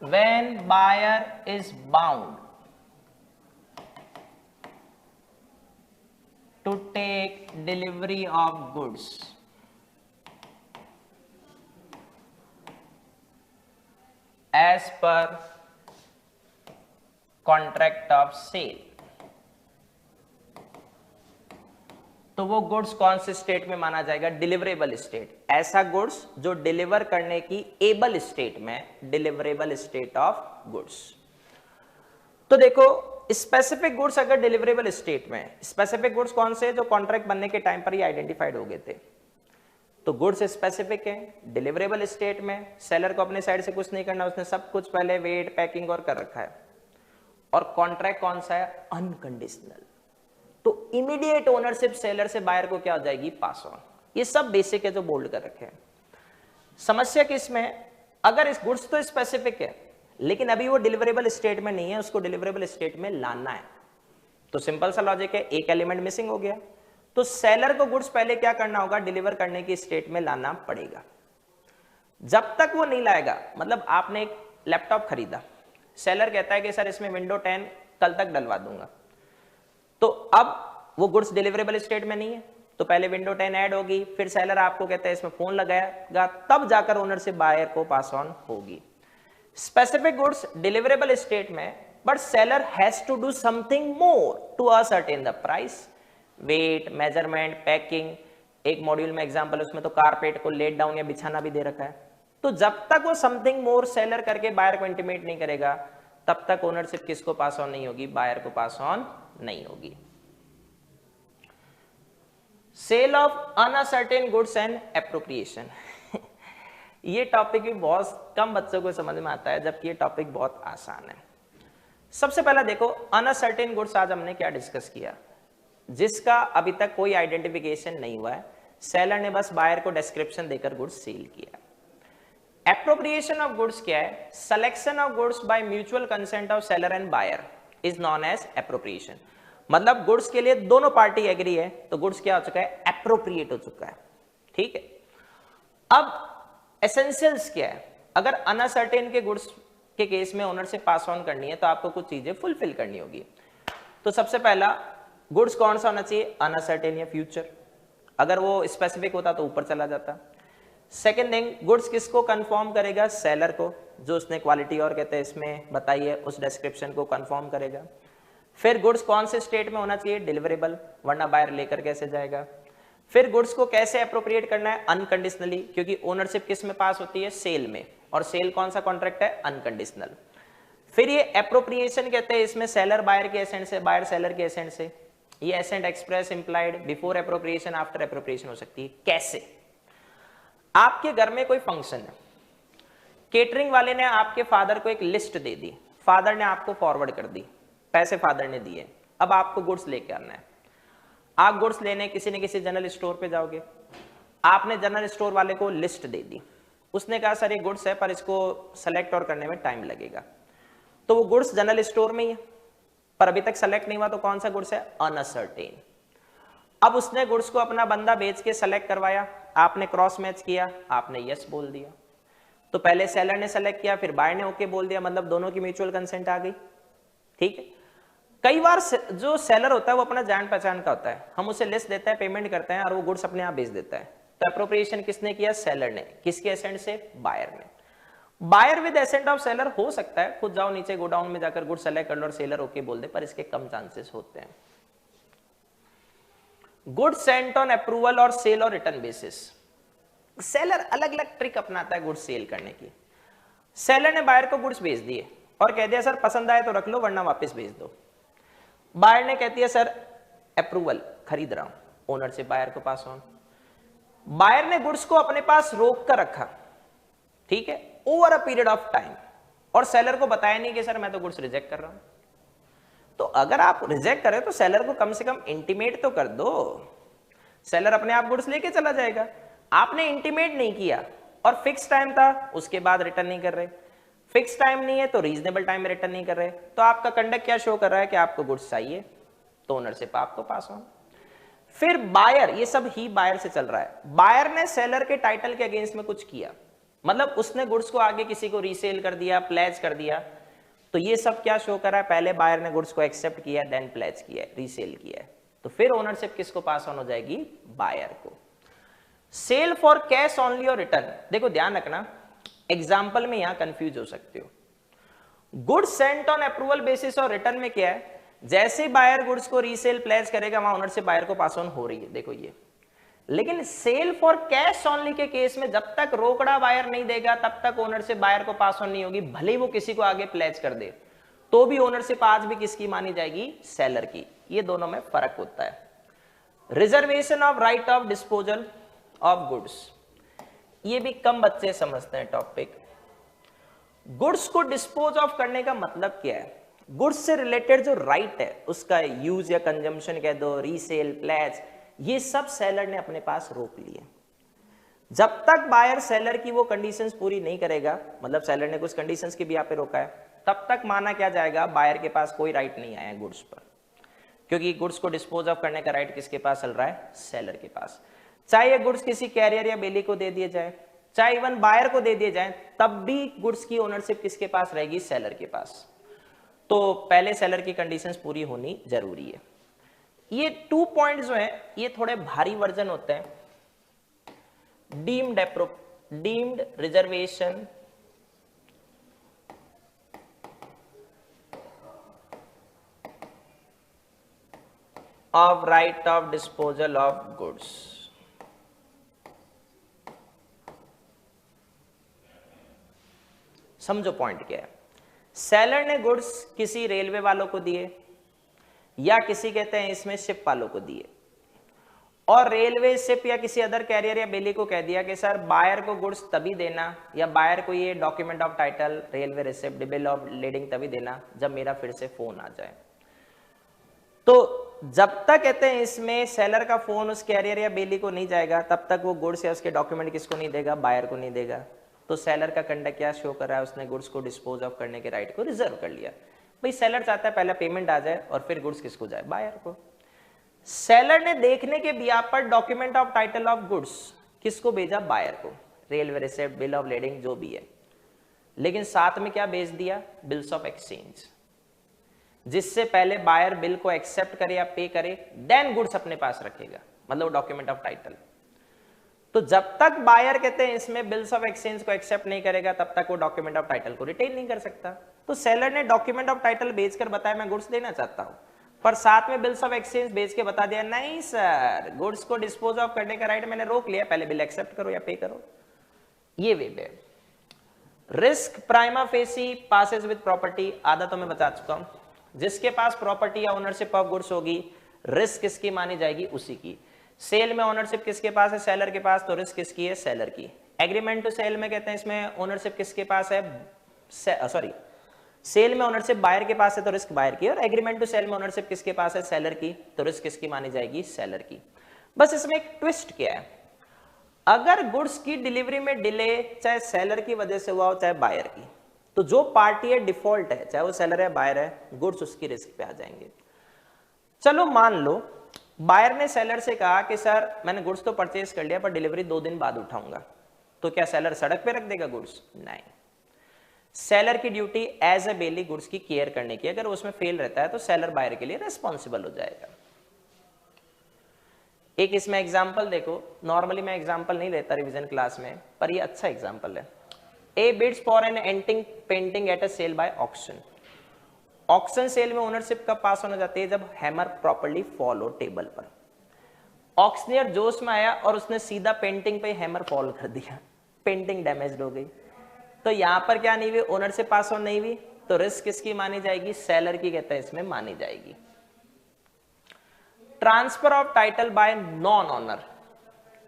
when buyer is bound to take delivery of goods as per contract of sale, तो वो गुड्स कौन से स्टेट में माना जाएगा, डिलीवरेबल स्टेट। ऐसा गुड्स जो डिलीवर करने की एबल स्टेट में, डिलीवरेबल स्टेट ऑफ गुड्स। तो देखो स्पेसिफिक गुड्स अगर डिलीवरेबल स्टेट में, स्पेसिफिक गुड्स कौन से, जो कॉन्ट्रैक्ट बनने के टाइम पर ही आइडेंटिफाइड हो गए थे, तो गुड्स स्पेसिफिक है, डिलीवरेबल स्टेट में, सेलर को अपने साइड से कुछ नहीं करना, उसने सब कुछ पहले वेट पैकिंग और कर रखा है। और कॉन्ट्रैक्ट कौन सा है, अनकंडीशनल, तो इमीडिएट ओनरशिप सेलर से बायर को क्या हो जाएगी, पास ऑन। ये सब बेसिक है जो बोल्ड कर रखे हैं। समस्या किस में है, अगर इस गुड्स तो स्पेसिफिक है लेकिन अभी वो डिलीवरेबल स्टेट में नहीं है, उसको डिलीवरेबल स्टेट में लाना है, तो सिंपल सा लॉजिक है, एक एलिमेंट मिसिंग हो गया, तो सेलर को गुड्स पहले क्या करना होगा, डिलीवर करने की स्टेट में लाना पड़ेगा। जब तक वो नहीं लाएगा, मतलब आपने एक लैपटॉप खरीदा, सेलर कहता है कि सर इसमें विंडो 10 कल तक डलवा दूंगा, तो अब वो गुड्स डिलीवरेबल स्टेट में नहीं है, तो पहले विंडो 10 ऐड होगी, फिर सेलर आपको कहता है इसमें फोन लगाएगा, तब जाकर ओनर से बायर को पास ऑन होगी। स्पेसिफिक गुड्स डिलीवरेबल स्टेट में, but seller has to do something more to ascertain the price, weight, measurement, packing. एक मॉड्यूल में एग्जांपल, उसमें तो कारपेट को लेट डाउन या बिछाना भी दे रखा है। तो जब तक वो समथिंग मोर सेलर करके बायर को इंटीमेट नहीं करेगा, तब तक ओनरशिप किसको पास ऑन नहीं होगी, बायर को पास ऑन नहीं होगी। Sale of unascertained goods and appropriation ये टॉपिक भी बहुत कम बच्चों को समझ में आता है, जबकि ये टॉपिक बहुत आसान है। सबसे पहला देखो अनअसर्टेन गुड्स आज हमने क्या डिस्कस किया, जिसका अभी तक कोई आइडेंटिफिकेशन नहीं हुआ है, सेलर ने बस बायर को डिस्क्रिप्शन देकर गुड्स सेल किया। एप्रोप्रिएशन ऑफ गुड्स क्या है, selection of goods by mutual consent of seller and buyer is known as appropriation. मतलब गुड्स के लिए दोनों पार्टी एग्री है, तो गुड्स क्या हो चुका है, एप्रोप्रिएट हो चुका है। ठीक है, अब एसेंशियल्स क्या है, अगर अनअसर्टेन के गुड्स के केस में ओनर से पास ऑन करनी है तो आपको कुछ चीजें फुलफिल करनी होगी। तो सबसे पहला गुड्स कौन सा होना चाहिए, अनअसर्टेन या फ्यूचर, अगर वो स्पेसिफिक होता तो ऊपर चला जाता। सेकेंड थिंग, गुड्स किसको कंफर्म करेगा, सेलर को, जो उसने क्वालिटी और कहते हैं इसमें बताइए उस डिस्क्रिप्शन को कंफर्म करेगा। फिर गुड्स कौन से स्टेट में होना चाहिए, डिलीवरेबल, वरना बायर लेकर कैसे जाएगा। फिर गुड्स को कैसे अप्रोप्रिएट करना है, अनकंडीशनली, क्योंकि ओनरशिप किस में पास होती है, सेल में, और सेल कौन सा कॉन्ट्रैक्ट है, अनकंडीशनल। फिर ये एप्रोप्रिएशन कहते हैं, इसमें सेलर बायर के एसेंट से, बायर सेलर के एसेंट से, ये assent express implied before appropriation after appropriation हो सकती है। कैसे, आपके घर में कोई फंक्शन है, केटरिंग वाले ने आपके फादर को एक लिस्ट दे दी, फादर ने आपको फॉरवर्ड कर दी, पैसे फादर ने दिए, अब आपको गुड्स लेके आना है। आप गुड्स लेने किसी न किसी जनरल स्टोर पे जाओगे, आपने जनरल स्टोर वाले को लिस्ट दे दी, उसने कहा सर ये गुड्स है पर इसको सेलेक्ट और करने में टाइम लगेगा, तो वो गुड्स जनरल स्टोर में ही है पर अभी तक सेलेक्ट नहीं हुआ, तो कौन सा गुड्स है, अनअसर्टेन। अब उसने गुड्स को अपना बंदा बेच के सेलेक्ट करवाया, आपने क्रॉस मैच किया, आपने यस बोल दिया। तो पहले सेलर ने सेलेक्ट किया, फिर बायर ने ओके बोल दिया, मतलब दोनों की म्यूचुअल कंसेंट आ गई। ठीक है। कई बार जो सेलर होता है वो अपना जान पहचान का होता है, हम उसे लिस्ट देते हैं, पेमेंट करते हैं और वो गुड्स अपने आप बेच देता है। तो अप्रोप्रिएशन किसने किया? सेलर ने। किसके एसेंट से? बायर ने। Buyer with assent of seller हो सकता है, खुद जाओ नीचे गोडाउन में जाकर गुड सेलेक्ट कर लो और सेलर ओके बोल दे, पर इसके कम चांसेस होते हैं। गुड सेंट ऑन अप्रूवल और सेल और रिटर्न बेसिस। सेलर अलग अलग ट्रिक अपनाता है गुड्स सेल करने की। सेलर ने बायर को गुड्स भेज दिए और कह दिया सर पसंद आए तो रख लो वरना वापस भेज दो। बायर ने कहती है सर अप्रूवल, खरीद रहा हूं, ओनर से बायर को पास ऑन। बायर ने गुड्स को अपने पास रोक कर रखा, ठीक है, over a period of time, और सेलर को बताया नहीं कि सर मैं तो गुड्स रिजेक्ट कर रहा हूं। तो अगर आप रिजेक्ट करें तो सेलर को कम से कम इंटीमेट तो कर दो, सेलर अपने आप गुड्स लेके चला जाएगा। आपने इंटीमेट नहीं किया और फिक्स टाइम था, उसके बाद रिटर्न नहीं कर रहे। फिक्स टाइम नहीं है तो रीजनेबल टाइम में रिटर्न नहीं कर रहे, तो आपका कंडक्ट क्या शो कर रहा है कि आपको गुड्स चाहिए, तो ओनरशिप आपको पास ऑन। फिर बायर, ये सब ही बायर से चल रहा है, बायर ने सेलर के टाइटल के अगेंस्ट में कुछ किया, मतलब उसने गुड्स को आगे किसी को रीसेल कर दिया, प्लेज कर दिया, तो ये सब क्या शो कर रहा है? पहले बायर ने गुड्स को एक्सेप्ट किया, देन प्लेज किया, रीसेल किया है, तो फिर ओनरशिप किसको पास ऑन हो जाएगी? बायर को। सेल फॉर कैश ओनली और रिटर्न, देखो ध्यान रखना, एग्जाम्पल में यहां कंफ्यूज हो सकते हो। Goods sent on approval basis और रिटर्न में क्या है? जैसे बायर गुड्स को रीसेल प्लेज करेगा वहां ओनरशिप बायर को पास ऑन हो रही है, देखो ये। लेकिन सेल फॉर कैश ओनली के केस में जब तक रोकड़ा बायर नहीं देगा तब तक ओनरशिप बायर को पास ऑन नहीं होगी, भले ही वो किसी को आगे प्लेज कर दे, तो भी ओनरशिप आज भी किसकी मानी जाएगी? सेलर की। ये दोनों में फर्क होता है। Reservation of right of disposal of goods, ये भी कम बच्चे समझते हैं टॉपिक। गुड्स को डिस्पोज ऑफ करने का मतलब क्या है? गुड्स से रिलेटेड जो राइट है उसका यूज या कंजम्पशन कह दो, रीसेल, प्लेज, ये सब सेलर ने अपने पास रोक लिए। जब तक बायर सेलर की वो कंडीशंस पूरी नहीं करेगा, मतलब सेलर ने कुछ कंडीशंस की भी यहाँ पे रोका है, तब तक माना क्या जाएगा? बायर के पास कोई राइट नहीं आया गुड्स पर, क्योंकि गुड्स को डिस्पोज ऑफ करने का राइट किसके पास चल रहा है? सेलर के पास। चाहे ये गुड्स किसी कैरियर या बेली को दे दिए जाए, चाहे इवन बायर को दे दिए जाए, तब भी गुड्स की ओनरशिप किसके पास रहेगी? सेलर के पास। तो पहले सेलर की कंडीशंस पूरी होनी जरूरी है। ये 2 पॉइंट जो है ये थोड़े भारी वर्जन होते हैं। Deemed reservation of right of disposal of goods. समझो पॉइंट क्या है। सेलर ने गुड्स किसी रेलवे वालों को दिए या किसी कहते हैं इसमें शिप वालों को दिए, और रेलवे, शिप या किसी अदर कैरियर या बेली को कह दिया कि सर बायर को गुड्स तभी देना, या बायर को ये document of title, railway receipt, bill of leading तभी देना जब मेरा फिर से फोन आ जाए। तो जब तक कहते हैं इसमें सेलर का फोन उस कैरियर या बेली को नहीं जाएगा तब तक वो गुड्स या उसके डॉक्यूमेंट किसको नहीं देगा? बायर को नहीं देगा। तो सेलर का कंडक्ट क्या शो कर रहा है? उसने गुड्स को डिस्पोज ऑफ करने के राइट को रिजर्व कर लिया। भाई सेलर चाहता है पहले पेमेंट आ जाए और फिर गुड्स किसको जाए? बायर को। सेलर ने देखने के बिया पर document of title of goods किसको भेजा? बायर को। Railway receipt, bill of leading जो भी है, लेकिन साथ में क्या भेज दिया? बिल्स ऑफ एक्सचेंज, जिससे पहले बायर बिल को एक्सेप्ट करे या पे करे, देन गुड्स अपने पास रखेगा, मतलब डॉक्यूमेंट ऑफ टाइटल। तो जब तक बायर कहते हैं इसमें बिल्स ऑफ एक्सचेंज को एक्सेप्ट नहीं करेगा तब तक वो डॉक्यूमेंट ऑफ टाइटल को रिटेन नहीं कर सकता। तो सेलर ने डॉक्यूमेंट ऑफ टाइटल भेजकर बताया मैं गुड्स देना चाहता हूं, पर साथ में बिल्स ऑफ एक्सचेंज भेज के बता दिया नहीं सर, गुड्स को डिस्पोज ऑफ करने का राइट मैंने रोक लिया, पहले बिल एक्सेप्ट करो या पे करो। ये वे है। Risk prima facie passes with property, आधा तो मैं बता चुका हूं। जिसके पास प्रॉपर्टी या ओनरशिप ऑफ गुड्स होगी, रिस्क किसकी मानी जाएगी? उसी की। सेल में ओनरशिप किसके पास है? सेलर के पास, तो रिस्क किसकी है? सेलर की। एग्रीमेंट टू सेल में कहते हैं इसमें ओनरशिप किसके पास है? सॉरी, सेल में ओनरशिप बायर के पास है तो रिस्क बायर की, और एग्रीमेंट टू सेल में ओनरशिप किसके पास है? सेलर की, तो रिस्क किसकी मानी जाएगी? सेलर की। बस इसमें एक ट्विस्ट क्या है, अगर गुड्स की डिलीवरी में डिले चाहे सेलर की वजह से हुआ हो चाहे बायर की, तो जो पार्टी है डिफॉल्ट है, चाहे वो सेलर है बायर है, गुड्स उसकी रिस्क पे आ जाएंगे। चलो मान लो बायर ने सेलर से कहा कि सर मैंने गुड्स तो परचेज कर लिया पर डिलीवरी 2 दिन बाद उठाऊंगा, तो क्या सेलर सड़क पे रख देगा गुड्स? नहीं, सेलर की duty as a bailee goods की केयर करने की, अगर उसमें फेल रहता है तो सेलर बायर के लिए रेस्पॉन्सिबल हो जाएगा। एक इसमें एग्जाम्पल देखो, नॉर्मली मैं एग्जाम्पल नहीं लेता रिवीजन क्लास में, पर ये अच्छा एग्जाम्पल है। A bids for an antique painting at a sale by auction. Auction sale में ओनरशिप कब पास होना जाती है? जब हैमर प्रॉपर्ली फॉल हो टेबल पर। ऑक्शनियर जोश में आया और उसने सीधा पेंटिंग पे हैमर फॉल कर दिया, पेंटिंग डैमेज हो गई, तो यहां पर क्या नहीं हुई? ओनरशिप पास ऑन नहीं हुई, तो रिस्क किसकी मानी जाएगी? सेलर की कहते हैं इसमें मानी जाएगी। Transfer of title by non owner,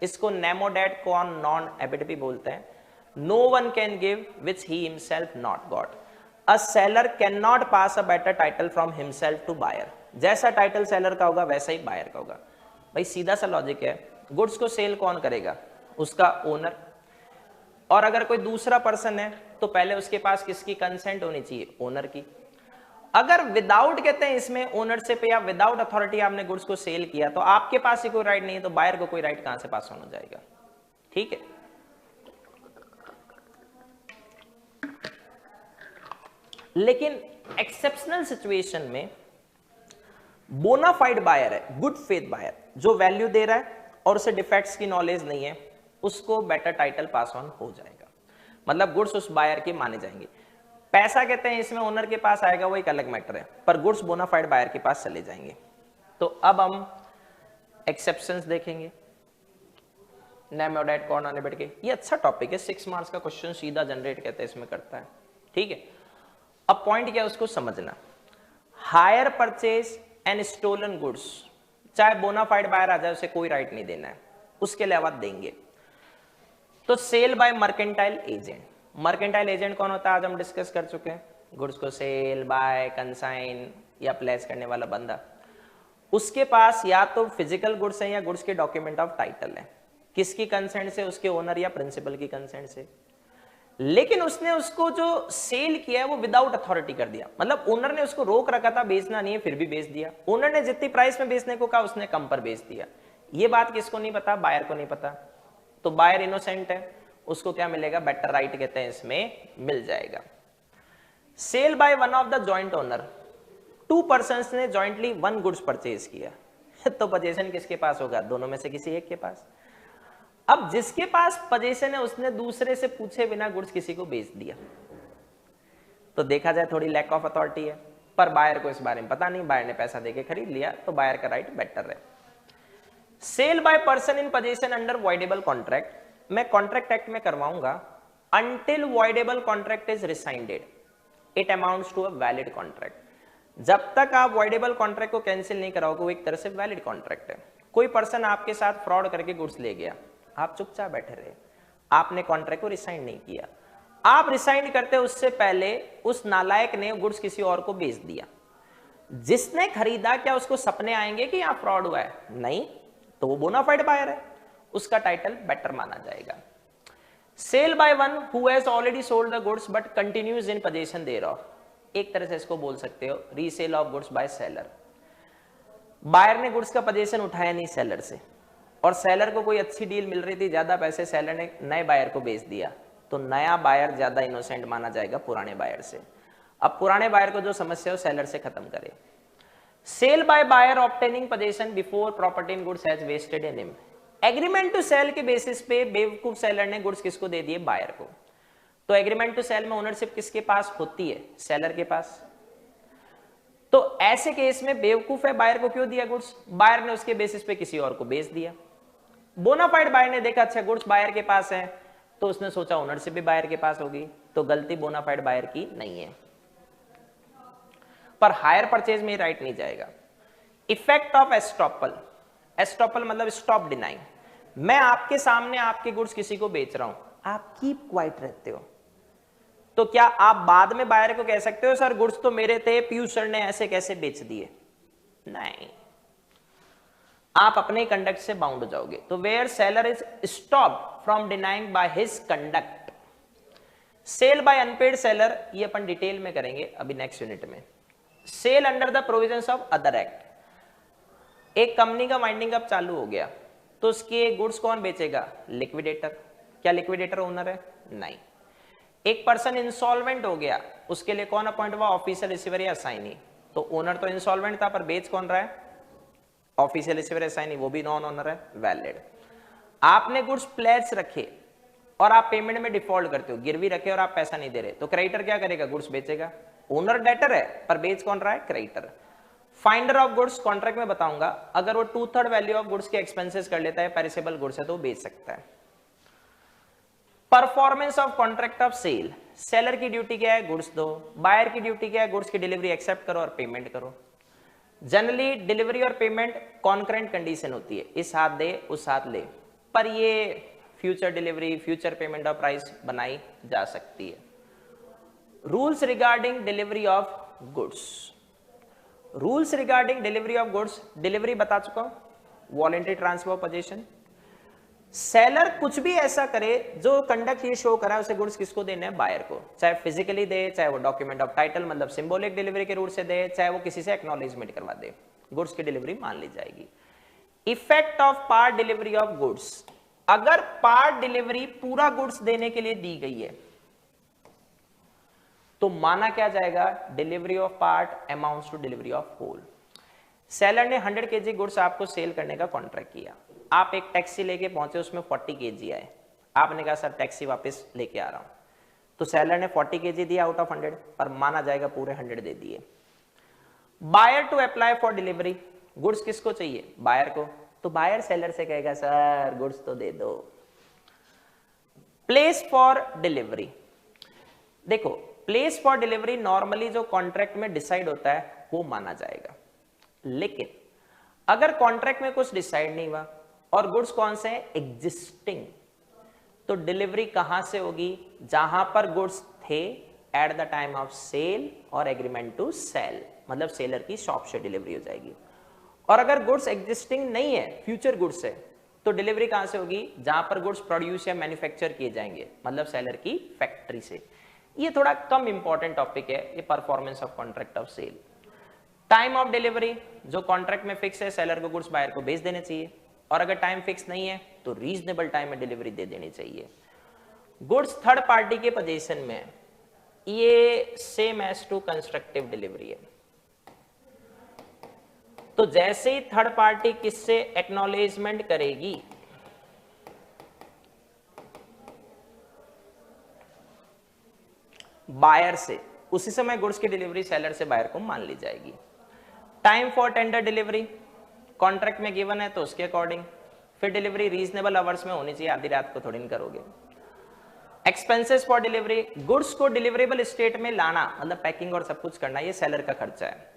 इसको नेमोडेट कॉन नॉन एबिट भी बोलते हैं। No one can give which he himself not got. A seller can not pass a better title from himself to buyer. जैसा title seller का होगा वैसा ही buyer का होगा। भाई सीधा सा लॉजिक है, गुड्स को सेल कौन करेगा? उसका ओनर। और अगर कोई दूसरा पर्सन है तो पहले उसके पास किसकी कंसेंट होनी चाहिए? ओनर की। अगर विदाउट कहते हैं इसमें ओनरशिप या विदाउट अथॉरिटी आपने गुड्स को सेल किया तो आपके पास ही कोई राइट नहीं है, तो बायर को कोई राइट कहां से पास होना जाएगा? ठीक है। लेकिन एक्सेप्शनल सिचुएशन में बोनाफाइड बायर है, गुड फेथ बायर, जो वैल्यू दे रहा है और उसे डिफेक्ट्स की नॉलेज नहीं है, उसको बेटर टाइटल पास ऑन हो जाएगा, मतलब गुड्स उस बायर के माने जाएंगे। पैसा कहते हैं इसमें ओनर के पास आएगा, वो एक अलग मैटर है, पर गुड्स बोनाफाइड बायर के पास चले जाएंगे। तो अब हम एक्सेप्शंस देखेंगे, नेमोडेट कॉर्न आने बैठ के। ये अच्छा टॉपिक है, 6 मार्क्स का क्वेश्चन सीधा जनरेट कहते हैं इसमें करता है। ठीक है, अब पॉइंट क्या है उसको समझना। Hire purchase and stolen goods, चाहे बोनाफाइड बायर आ जाए उसे कोई राइट नहीं देना है, उसके अलावा देंगे। तो sale by mercantile agent. Mercantile agent कौन होता है आज हम डिस्कस कर चुके हैं। गुड्स को सेल बाय कंसाइन या प्लेस करने वाला बंदा, उसके पास या तो फिजिकल गुड्स है या गुड्स के डॉक्यूमेंट ऑफ टाइटल है। किसकी कंसेंट से? उसके ओनर या प्रिंसिपल की कंसेंट से। लेकिन उसने उसको जो सेल किया है वो विदाउट अथॉरिटी कर दिया, मतलब ओनर ने उसको रोक रखा था बेचना नहीं है फिर भी बेच दिया। ओनर ने जितनी प्राइस में बेचने को कहा उसने कम पर बेच दिया। ये बात किसको नहीं पता? बायर को नहीं पता। तो बायर इनोसेंट है, उसको क्या मिलेगा? बेटर राइट कहते हैं इसमें मिल जाएगा। Sale by one of the joint owner, 2 persons ने जॉइंटली 1 गुड्स परचेज किया तो पोजीशन किसके पास होगा? दोनों में से किसी एक के पास। अब जिसके पास पोजीशन है उसने दूसरे से पूछे बिना गुड्स किसी को बेच दिया, तो देखा जाए थोड़ी लैक ऑफ अथॉरिटी है, पर बायर को इस बारे में पता नहीं, बायर ने पैसा देके खरीद लिया, तो बायर का राइट बेटर है। Sale by person in possession under voidable contract, मैं कॉन्ट्रैक्ट एक्ट में करवाऊंगा। Until voidable contract is rescinded it amounts to a valid contract. जब तक आप वॉइडेबल कॉन्ट्रैक्ट को कैंसिल नहीं कराओगे वो एक तरह से वैलिड कॉन्ट्रैक्ट है। कोई पर्सन आपके साथ फ्रॉड करके गुड्स ले गया, आप चुपचाप बैठे रहे, आपने कॉन्ट्रैक्ट को रिसाइन नहीं किया। आप रिसाइन करते उससे पहले उस नालायक ने गुड्स किसी और को बेच दिया। जिसने खरीदा क्या उसको सपने आएंगे कि यहां फ्रॉड हुआ है? नहीं, तो वो बोनाफाइड बायर है, उसका टाइटल बेटर माना जाएगा। Sale by one who has already sold the goods but continues in possession thereof, एक तरह से इसको बोल सकते हो resale of goods by seller. Buyer ने गुड्स का पोजीशन उठाया नहीं सेलर से, और सेलर को कोई अच्छी डील मिल रही थी, ज्यादा पैसे, सेलर ने नए बायर को बेच दिया, तो नया बायर ज्यादा इनोसेंट माना जाएगा पुराने बायर से। अब पुराने बायर को जो समस्या हो सेलर से खत्म करे। Sale by buyer obtaining possession before property in goods has vested in him, agreement to sale के बेसिस पे बेवकूफ सेलर ने गुड्स किसको दे दिए? बायर को। तो एग्रीमेंट टू सेल में ओनरशिप किसके पास होती है? सेलर के पास। तो ऐसे केस में बेवकूफ है, बायर को क्यों दिया गुड्स? बायर ने उसके बेसिस पे किसी और को बेच दिया। बोनाफाइड बायर ने देखा अच्छा गुड्स बायर के पास है, तो उसने सोचा ओनरशिप भी बायर के पास होगी, तो गलती बोनाफाइड बायर की नहीं है। पर हायर परचेज में राइट नहीं जाएगा। इफेक्ट ऑफ एस्टॉपल, एस्टॉपल मतलब स्टॉप डिनाइंग। मैं आपके सामने आपके गुड्स किसी को बेच रहा हूं, आप कीप क्वाइट रहते हो, तो क्या आप बाद में बायर को कह सकते हो सर गुड्स तो मेरे थे, पीयूष सर ने ऐसे कैसे बेच दिए? नहीं, आप अपने कंडक्ट से बाउंड हो जाओगे। तो where seller is stop from denying by his conduct. Sale by unpaid seller, ये अपन डिटेल में करेंगे अभी नेक्स्ट यूनिट में। Sale under the provisions of other act, एक कंपनी का वाइंडिंग अप चालू हो गया तो उसके गुड्स कौन बेचेगा? लिक्विडेटर। क्या लिक्विडेटर ओनर है? नहीं। एक पर्सन इंसॉल्वेंट हो गया, उसके लिए कौन अपॉइंट हुआ? ऑफिशियल रिसीवर या असाइनी। तो ओनर तो इंसॉल्वेंट था पर बेच कौन रहा है? ऑफिशियल रिसीवर असाइनी, वो भी नॉन ओनर है, वैलिड। आपने गुड्स प्लेज रखे और आप पेमेंट में डिफॉल्ट करते हो, गिरवी रखे और आप पैसा नहीं दे रहे, तो क्रेडिटर क्या करेगा? गुड्स बेचेगा। ओनर डेटर है पर बेच कौन रहा है? Creditor. Finder of goods contract में बताऊंगा, अगर वो 2/3 वैल्यू ऑफ गुड्स के एक्सपेंसेस कर लेता है, पेरिसेबल गुड्स है तो बेच सकता है। Performance of contract of sale, seller की ड्यूटी क्या है? गुड्स दो। बायर की ड्यूटी क्या है? गुड्स की डिलीवरी एक्सेप्ट करो और पेमेंट करो। जनरली डिलीवरी और पेमेंट कॉन्करेंट कंडीशन होती है, इस हाथ दे उस हाथ ले, पर ये future delivery, future payment of price बनाई जा सकती है। Rules regarding delivery of goods, rules regarding delivery of goods, delivery बता चुका हूं, voluntary transfer of position. Seller कुछ भी ऐसा करे जो कंडक्ट ये शो करा है, उसे गुड्स किसको देने हैं? बायर को। चाहे फिजिकली दे, चाहे वो डॉक्यूमेंट ऑफ टाइटल मतलब सिंबॉलिक डिलीवरी के रूट से दे, चाहे वो किसी से एक्नॉलेजमेंट करवा दे, गुड्स की डिलीवरी मान ली जाएगी। Effect of part delivery of goods, अगर पार्ट डिलीवरी पूरा गुड्स देने के लिए दी गई है तो माना क्या जाएगा? Delivery of part amounts to delivery of whole. Seller ने 100 kg गुड्स आपको सेल करने का कॉन्ट्रैक्ट किया, आप एक टैक्सी लेके पहुंचे, उसमें 40 kg आए, आपने कहा सर टैक्सी वापस लेके आ रहा हूं, तो सेलर ने 40 kg दिया आउट ऑफ 100, पर माना जाएगा पूरे 100 दे दिए। Buyer to apply for delivery, goods किसको चाहिए? बायर को, तो बायर सेलर से कहेगा सर गुड्स तो दे दो। प्लेस फॉर डिलीवरी, देखो प्लेस फॉर डिलीवरी नॉर्मली जो कॉन्ट्रैक्ट में डिसाइड होता है वो माना जाएगा, लेकिन अगर कॉन्ट्रैक्ट में कुछ डिसाइड नहीं हुआ और गुड्स कौन से हैं? एग्जिस्टिंग, तो डिलीवरी कहां से होगी? जहां पर गुड्स थे at the time of sale और एग्रीमेंट टू सेल, मतलब सेलर की शॉप से डिलीवरी हो जाएगी। और अगर गुड्स एग्जिस्टिंग नहीं है, फ्यूचर गुड्स है, तो डिलीवरी कहां से होगी? जहां पर गुड्स प्रोड्यूस या मैन्युफैक्चर किए जाएंगे, मतलब सेलर की फैक्ट्री से। ये थोड़ा कम इंपॉर्टेंट टॉपिक है, ये performance of contract of sale. Time of delivery, जो कॉन्ट्रैक्ट में फिक्स है, सेलर को गुड्स बायर को भेज देने चाहिए, और अगर टाइम फिक्स नहीं है तो रीजनेबल टाइम में डिलीवरी दे देनी चाहिए। गुड्स थर्ड पार्टी के पोजीशन में, ये same as to constructive delivery है। तो जैसे ही थर्ड पार्टी किससे एक्नॉलेजमेंट करेगी, बायर से, उसी समय गुड्स की डिलीवरी सेलर से बायर को मान ली जाएगी। Time for tender delivery, contract में गिवन है तो उसके अकॉर्डिंग, फिर डिलीवरी रीजनेबल आवर्स में होनी चाहिए, आधी रात को थोड़ी नहीं करोगे। एक्सपेंसेस फॉर डिलीवरी, गुड्स को डिलीवरेबल स्टेट में लाना, मतलब पैकिंग और सब कुछ करना, ये सेलर का खर्चा है।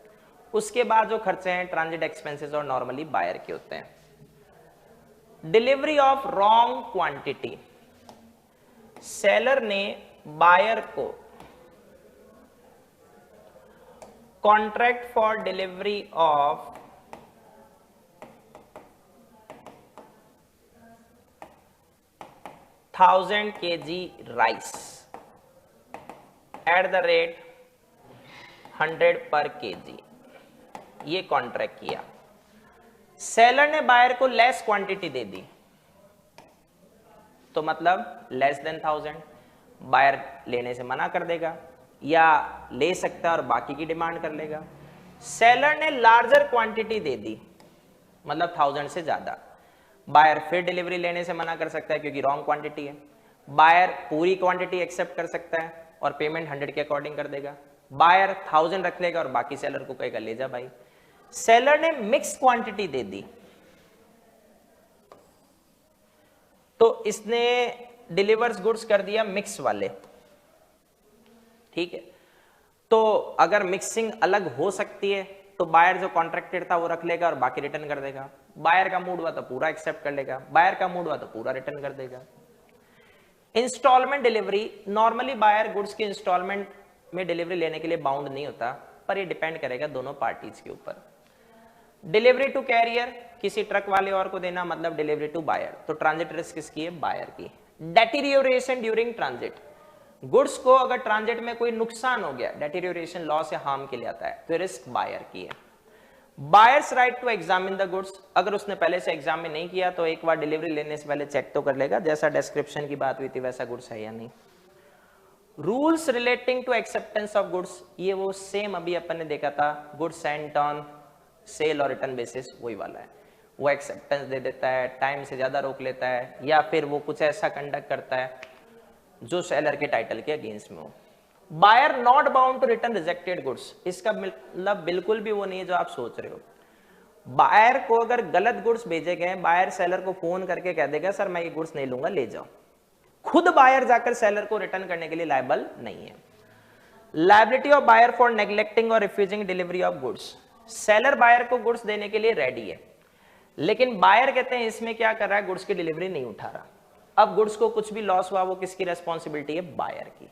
उसके बाद जो खर्चे हैं ट्रांजिट एक्सपेंसेस और नॉर्मली बायर के होते हैं। Delivery of wrong quantity, seller ने बायर को contract for delivery of 1000 kg rice at the rate 100 पर kg, ये कॉन्ट्रैक्ट किया। सेलर ने बायर को लेस क्वांटिटी दे दी, तो मतलब लेस देन 1000, बायर लेने से मना कर देगा या ले सकता है और बाकी की डिमांड कर लेगा। सेलर ने लार्जर क्वांटिटी दे दी, मतलब 1000 से ज्यादा, बायर फिर डिलीवरी लेने से मना कर सकता है क्योंकि रॉन्ग क्वांटिटी है। बायर पूरी क्वांटिटी एक्सेप्ट कर सकता है और पेमेंट 100 के अकॉर्डिंग कर देगा। बायर 1000 रख लेगा और बाकी सेलर को कहेगा ले जा भाई। सेलर ने मिक्स क्वांटिटी दे दी, तो इसने डिलीवर्स गुड्स कर दिया मिक्स वाले, ठीक है। तो अगर मिक्सिंग अलग हो सकती है तो बायर जो कॉन्ट्रैक्टेड था वो रख लेगा और बाकी रिटर्न कर देगा। बायर का मूड हुआ तो पूरा एक्सेप्ट कर लेगा, बायर का मूड हुआ तो पूरा रिटर्न कर देगा। Instalment delivery, normally buyer goods की इंस्टॉलमेंट में डिलीवरी लेने के लिए बाउंड नहीं होता, पर ये डिपेंड करेगा दोनों पार्टीज के ऊपर। डिलीवरी टू कैरियर, किसी ट्रक वाले और को देना, मतलब डिलीवरी टू बायर, तो ट्रांजिट रिस्क किसकी है? बायर की। डेटीरियोरेशन ड्यूरिंग ट्रांजिट, गुड्स को अगर ट्रांजिट में कोई नुकसान हो गया, डेटीरियोरेशन लॉस या हार्म के लिए आता है, तो रिस्क बायर की है। Buyer's right to examine the goods, अगर उसने पहले से एग्जामिन नहीं किया तो एक बार डिलीवरी लेने से पहले चेक तो कर लेगा जैसा डिस्क्रिप्शन की बात हुई थी वैसा गुड्स है या नहीं। Rules relating to acceptance of goods, ये वो सेम अभी अपन ने देखा था, गुड्स सेंट ऑन सेल और रिटर्न बेसिस, वही वाला है। वो एक्सेप्टेंस दे देता है, टाइम से ज्यादा रोक लेता है, या फिर वो कुछ ऐसा कंडक्ट करता है जो सेलर के टाइटल के अगेंस्ट में हो। Buyer not bound to return rejected goods, इसका मतलब बिल्कुल भी वो नहीं है जो आप सोच रहे हो। बायर को अगर गलत गुड्स भेजे गए, बायर सेलर को फोन करके कह देगा सर मैं ये गुड्स नहीं लूंगा, ले जाओ। खुद बायर जाकर सेलर को रिटर्न करने के लिए लायबल नहीं है। Liability of buyer for neglecting और refusing delivery of goods, seller buyer को गुड्स देने के लिए रेडी है, लेकिन बायर कहते हैं इसमें क्या कर रहा है, गुड्स की डिलीवरी नहीं उठा रहा। अब गुड्स को कुछ भी लॉस हुआ वो किसकी रेस्पॉन्सिबिलिटी है, बायर की।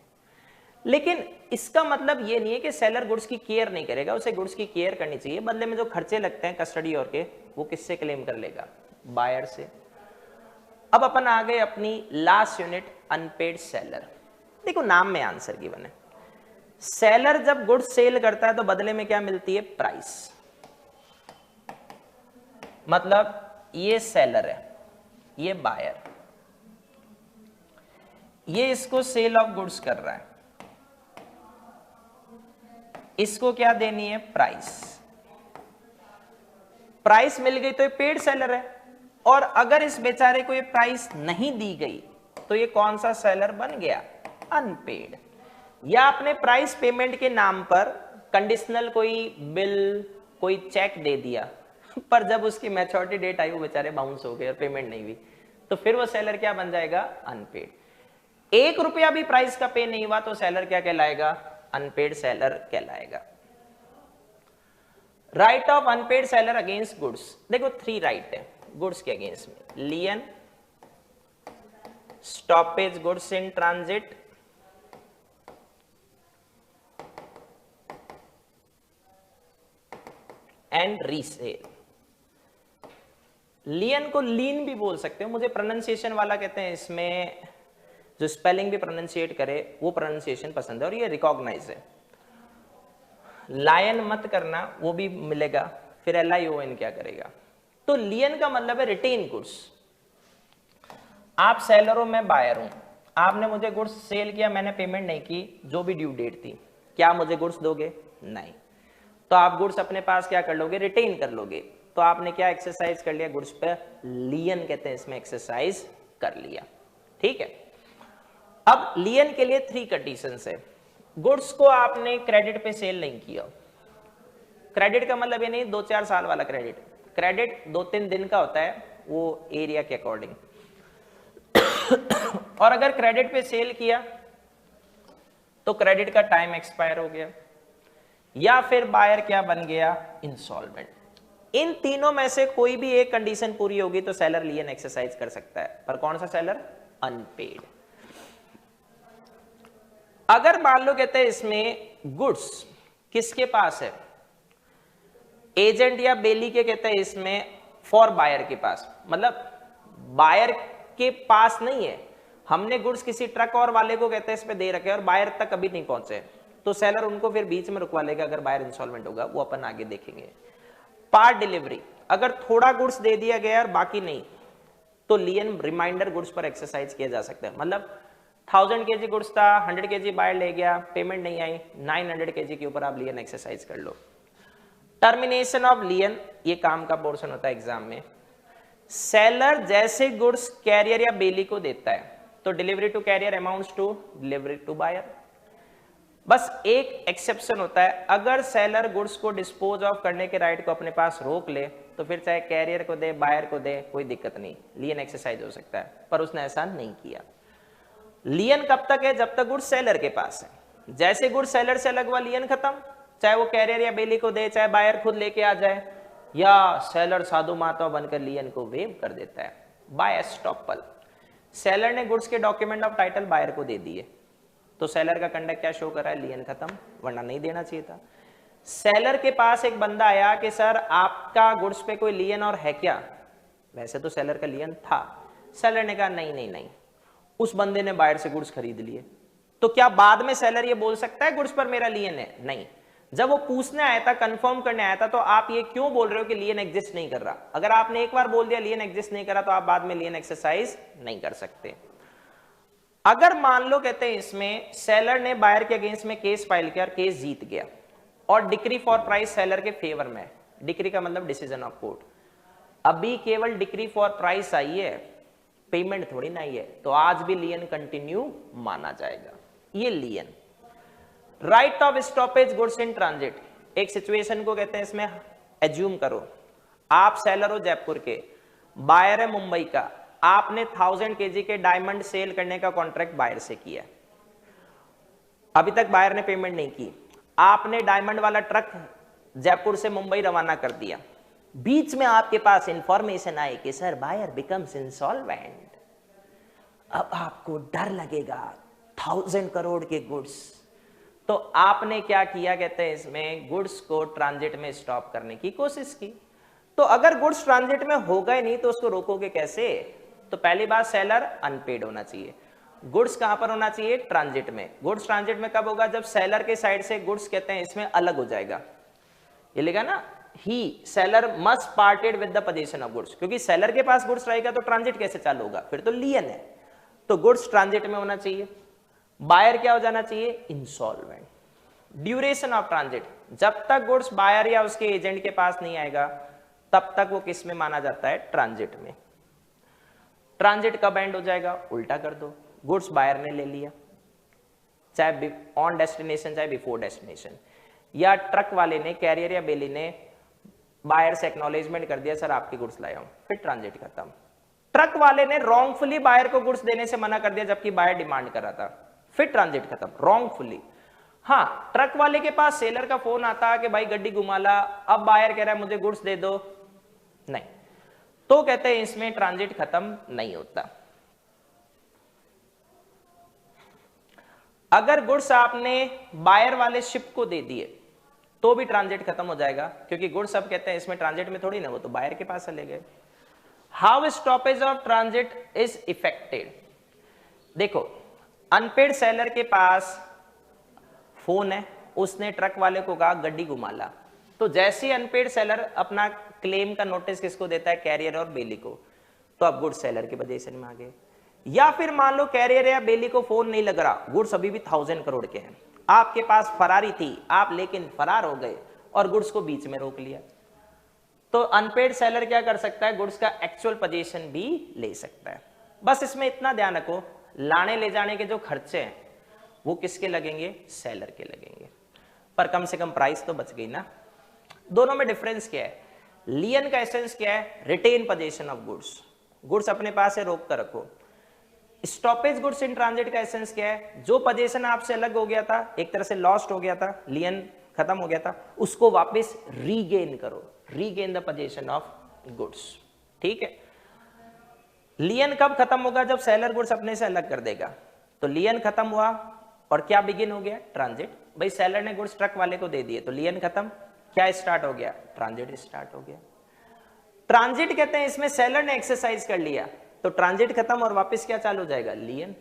लेकिन इसका मतलब ये नहीं है कि सेलर गुड्स की केयर नहीं करेगा, उसे गुड्स की केयर करनी चाहिए। बदले में जो खर्चे लगते हैं कस्टडी और के, वो किससे क्लेम कर लेगा, बायर से। अब अपन आ गए अपनी लास्ट यूनिट, अनपेड सेलर। देखो नाम में आंसर गिवन है। सेलर जब गुड्स सेल करता है तो बदले में क्या मिलती है, प्राइस। मतलब ये सेलर है, ये बायर, ये इसको सेल ऑफ गुड्स कर रहा है, इसको क्या देनी है, प्राइस। प्राइस मिल गई तो ये पेड सेलर है, और अगर इस बेचारे को ये प्राइस नहीं दी गई तो ये कौन सा सेलर बन गया, अनपेड। या आपने प्राइस पेमेंट के नाम पर कंडीशनल कोई बिल, कोई चेक दे दिया, पर जब उसकी मैच्योरिटी डेट आई वो बेचारे बाउंस हो गए और पेमेंट नहीं हुई, तो फिर वो सेलर क्या बन जाएगा, अनपेड। 1 रुपया भी प्राइस का पे नहीं हुआ तो सेलर क्या कहलाएगा, अनपेड सेलर कहलाएगा। Right of unpaid seller against goods, देखो 3 राइट है गुड्स के अगेंस्ट में, lien, stoppage goods in transit, and resale. Lien को लीन भी बोल सकते हो, मुझे प्रोनाउंसिएशन वाला कहते हैं इसमें जो स्पेलिंग भी प्रोनाउंसिएट करे वो प्रोनाउंसिएशन पसंद है और ये रिकॉग्नाइज है। लायन मत करना, वो भी मिलेगा, फिर LION क्या करेगा। तो लियन का मतलब है रिटेन गुड्स। आप सेलर हो, मैं बायर हूं, आपने मुझे गुड्स सेल किया, मैंने पेमेंट नहीं की, जो भी ड्यू डेट थी, क्या मुझे गुड्स दोगे, नहीं। तो आप गुड्स अपने पास क्या कर लोगे, रिटेन कर लोगे। तो आपने क्या एक्सरसाइज कर लिया, गुड्स पे लियन कहते हैं इसमें, एक्सरसाइज कर लिया, ठीक है। अब लियन के लिए 3 कंडीशंस है। गुड्स को आपने क्रेडिट पे सेल नहीं किया, क्रेडिट का मतलब ये नहीं 2-4 साल वाला क्रेडिट, क्रेडिट 2-3 दिन का होता है, वो एरिया के अकॉर्डिंग। और अगर क्रेडिट पे सेल किया तो क्रेडिट का टाइम एक्सपायर हो गया, या फिर बायर क्या बन गया, इंसॉल्वेंट। इन तीनों में से कोई भी एक कंडीशन पूरी होगी तो सेलर लियन एक्सरसाइज कर सकता है, पर कौन सा सेलर, अनपेड। अगर मान लो कहते हैं इसमें गुड्स किसके पास है, एजेंट या बेली के कहते हैं इसमें, फॉर बायर के पास, मतलब बायर के पास नहीं है, हमने गुड्स किसी ट्रक और वाले को कहते हैं इस पे दे रखे और बायर तक कभी नहीं पहुंचे, तो सेलर उनको फिर बीच में रुकवा लेगा अगर बायर इंस्टॉलमेंट होगा, वो अपन आगे देखेंगे। पार्ट डिलीवरी, अगर थोड़ा गुड्स दे दिया गया और बाकी नहीं, तो लियन रिमाइंडर गुड्स पर एक्सरसाइज किया जा सकता है। मतलब 1000 kg गुड्स था, 100 kg बायर ले गया, पेमेंट नहीं आई, 900 kg के ऊपर आप लियन एक्सरसाइज कर लो। टर्मिनेशन ऑफ लियन, ये काम का पोर्शन होता है एग्जाम में। सेलर जैसे गुड्स कैरियर या बेली को देता है तो delivery to carrier amounts to delivery to buyer. बस एक एक्सेप्शन होता है, अगर सेलर गुड्स को डिस्पोज ऑफ करने के राइट को अपने पास रोक ले तो फिर चाहे कैरियर को दे, बायर को दे, कोई दिक्कत नहीं, लियन एक्सरसाइज हो सकता है, पर उसने ऐसा नहीं किया। लियन कब तक है, जब तक गुड्स सेलर के पास है। जैसे गुड्स सेलर से अलग हुआ लियन खत्म, चाहे वो कैरियर या बेली को दे, चाहे बायर खुद लेके आ जाए, या सेलर साधु माता बनकर लियन को वेव कर देता है। बाय एस्टॉपल, सेलर ने गुड्स के डॉक्यूमेंट ऑफ टाइटल बायर को दे दिए तो सेलर का कंडक्ट क्या शो कर रहा है, लियन खत्म, वरना नहीं देना चाहिए था। सेलर के पास एक बंदा आया कि सर आपका गुड्स पे कोई लियन और है क्या, वैसे तो सेलर का लियन था, सेलर ने कहा नहीं नहीं नहीं, उस बंदे ने बायर से गुड्स खरीद लिए, तो क्या बाद में सेलर ये बोल सकता है गुड्स पर मेरा लियन है, नहीं। जब वो पूछने आया था, कंफर्म करने आया था, तो आप ये क्यों बोल रहे हो कि लियन एग्जिस्ट नहीं कर रहा? अगर आपने एक बार बोल दिया लियन एग्जिस्ट नहीं कर रहा, तो आप बाद में लियन एक्सरसाइज नहीं कर सकते। अगर मान लो कहते हैं इसमें सेलर ने बायर के अगेंस्ट में केस फाइल किया और केस जीत गया और डिक्री फॉर प्राइस सेलर के फेवर में, डिक्री का मतलब डिसीजन ऑफ कोर्ट, अभी केवल डिक्री फॉर प्राइस आई है, पेमेंट थोड़ी ना आई है, तो आज भी लियन कंटिन्यू माना जाएगा। ये lien. Right of stoppage goods in transit, एक सिचुएशन को कहते हैं इसमें एज्यूम करो, आप सेलर हो जयपुर के, बायर है मुंबई का, आपने 1000 kg के डायमंड सेल करने का कॉन्ट्रैक्ट बायर से किया, अभी तक बायर ने पेमेंट नहीं की, आपने डायमंड वाला ट्रक जयपुर से मुंबई रवाना कर दिया, बीच में आपके पास इंफॉर्मेशन आई कि सर बायर बिकम्स इंसॉल्वेंट, अब आपको डर लगेगा 1000 करोड़ के गुड्स, तो आपने क्या किया कहते हैं इसमें, गुड्स को ट्रांजिट में स्टॉप करने की कोशिश की। तो अगर गुड्स ट्रांजिट में हो गए नहीं तो उसको रोकोगे कैसे? तो पहली बात, सेलर अनपेड होना चाहिए। गुड्स कहां पर होना चाहिए? ट्रांजिट में। गुड्स ट्रांजिट में कब होगा? जब सेलर के साइड से गुड्स कहते हैं इसमें अलग हो जाएगा, ये लिखा ना, he seller must parted with the possession of goods, क्योंकि सेलर के पास गुड्स रहेगा तो ट्रांजिट कैसे चालू होगा? फिर तो लियन है। तो गुड्स ट्रांजिट में होना चाहिए। बायर क्या हो जाना चाहिए? इंसॉल्वेंट। ड्यूरेशन ऑफ ट्रांजिट, जब तक गुड्स बायर या उसके एजेंट के पास नहीं आएगा तब तक वो किस में माना जाता है? ट्रांजिट में। ट्रांजिट कब एंड हो जाएगा? उल्टा कर दो, गुड्स बायर ने ले लिया, चाहे ऑन डेस्टिनेशन चाहे बिफोर डेस्टिनेशन, या ट्रक वाले ने, कैरियर या बेली ने बायर से एक्नॉलेजमेंट कर दिया सर आपके गुड्स लाया हूं, फिर ट्रांजिट खत्म। ट्रक वाले ने रॉन्गफुली बायर को गुड्स देने से मना कर दिया जबकि बायर डिमांड कर रहा था, फिर ट्रांजिट खत्म, रॉन्गफुली। हाँ, ट्रक वाले के पास सेलर का फोन आता कि भाई गड्डी घुमा ला, अब बायर कह रहा है मुझे गुड्स दे दो, नहीं, तो कहते हैं इसमें ट्रांजिट खत्म नहीं होता। अगर गुड्स आपने बायर वाले शिप को दे दिए तो भी ट्रांजिट खत्म हो जाएगा, क्योंकि गुड्स अब कहते हैं इसमें ट्रांजिट में थोड़ी ना, वो तो बायर के पास चले गए। How stoppage of transit is affected? देखो, अनपेड सेलर के पास फोन है, उसने ट्रक वाले को कहा गड्डी घुमा ला, तो जैसे ही अनपेड सेलर अपना क्लेम का नोटिस किसको देता है? कैरियर और बेली को, तो अब गुड्स सेलर के पोजीशन में आ गए। या फिर मान लो कैरियर या बेली को फोन नहीं लग रहा, गुड्स अभी भी 1000 करोड़ के हैं, आपके पास फरारी थी, आप लेकिन फरार हो गए और गुड्स को बीच में रोक लिया, तो अनपेड सेलर क्या कर सकता है? गुड्स का एक्चुअल पोजीशन भी ले सकता है। बस इसमें इतना ध्यान रखो, लाने ले जाने के जो खर्चे हैं वो किसके लगेंगे? सेलर के लगेंगे, पर कम से कम प्राइस तो बच गई ना। दोनों में डिफरेंस क्या है? लियन का एसेंस क्या है? Retain position of goods, goods अपने पास है, रोक कर रखो। स्टॉपेज गुड्स इन ट्रांजिट का एसेंस क्या है? जो पोजीशन आपसे अलग हो गया था, एक तरह से लॉस्ट हो गया था, लियन खत्म हो गया था, उसको वापस रीगेन करो, regain the possession of goods. ठीक है, लियन कब खत्म होगा? जब सेलर गुड्स अपने से अलग कर देगा। तो लियन खत्म हुआ और क्या बिगिन हो गया? ट्रांजिट। भाई सेलर ने गुड्स ट्रक वाले को दे दिए तो लियन खत्म, क्या स्टार्ट हो गया? ट्रांजिट स्टार्ट हो गया। ट्रांजिट कहते हैं इसमें सेलर ने एक्सरसाइज कर लिया तो ट्रांजिट खत्म और वापस क्या चालू हो जाएगा? लियन।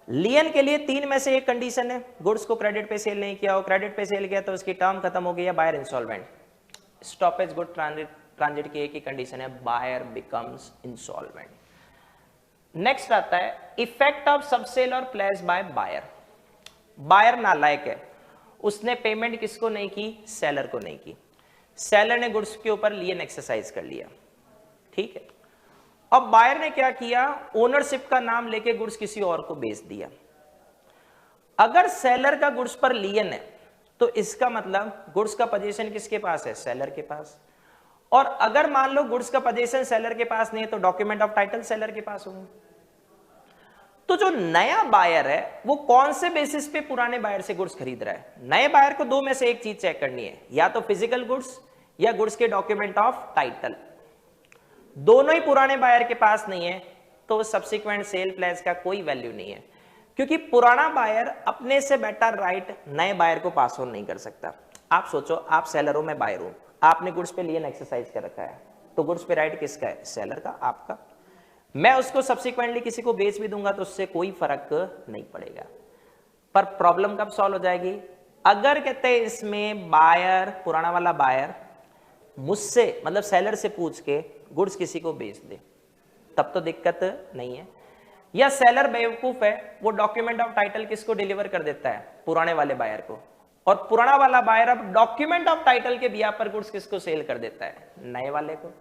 लियन के लिए 3 में से एक कंडीशन है, गुड्स को क्रेडिट पे सेल नहीं किया हो, क्रेडिट पे सेल किया तो उसकी टर्म खत्म हो गई है, buyer insolvent. Stoppage good transit की एक ही कंडीशन है, बायर बिकम्स इंसॉल्वेंट। नेक्स्ट आता है इफेक्ट ऑफ सबसेल और प्लेस बाय बायर। बायर नालायक है, उसने पेमेंट किसको नहीं की? सेलर को नहीं की। सेलर ने गुड्स के ऊपर लियन एक्सरसाइज कर लिया, ठीक है। अब बायर ने क्या किया? ओनरशिप का नाम लेके गुड्स किसी और को बेच दिया। अगर सेलर का गुड्स पर लियन है तो इसका मतलब गुड्स का पोजीशन किसके पास है? सेलर के पास। और अगर मान लो गुड्स का पोजीशन सेलर के पास नहीं है तो डॉक्यूमेंट ऑफ टाइटल सेलर के पास होंगे। तो जो नया बायर है वो कौन से बेसिस पे पुराने बायर से गुड्स खरीद रहा है? नए बायर को 2 में से एक चीज चेक करनी है, या तो फिजिकल गुड्स या गुड्स के डॉक्यूमेंट ऑफ टाइटल। दोनों ही पुराने बायर के पास नहीं है तो सब्सिक्वेंट सेल प्लेस का कोई वैल्यू नहीं है, क्योंकि पुराना बायर अपने से बेटर राइट नए बायर को पास ऑन नहीं कर सकता। आप सोचो, आप सेलर हो, मैं बायर हूं, आपने गुड्स पे लियन एक्सरसाइज कर रखा है, तो गुड्स पे राइट किसका है? सेलर का, आपका। मैं उसको सब्सिक्वेंटली किसी को बेच भी दूंगा तो उससे कोई फर्क नहीं पड़ेगा। पर प्रॉब्लम कब सॉल्व हो जाएगी? अगर कहते हैं इसमें बायर, पुराना वाला बायर मुझसे मतलब सेलर से पूछ के गुड्स किसी को बेच दे, तब तो दिक्कत नहीं है। या सेलर बेवकूफ है, वो डॉक्यूमेंट ऑफ टाइटल किसको डिलीवर कर देता है, पुराने वाले बायर को, और पुराना वाला बायर अब डॉक्यूमेंट ऑफ टाइटल के बिया पर गुड्स किसको सेल कर देता है, नए वाले को।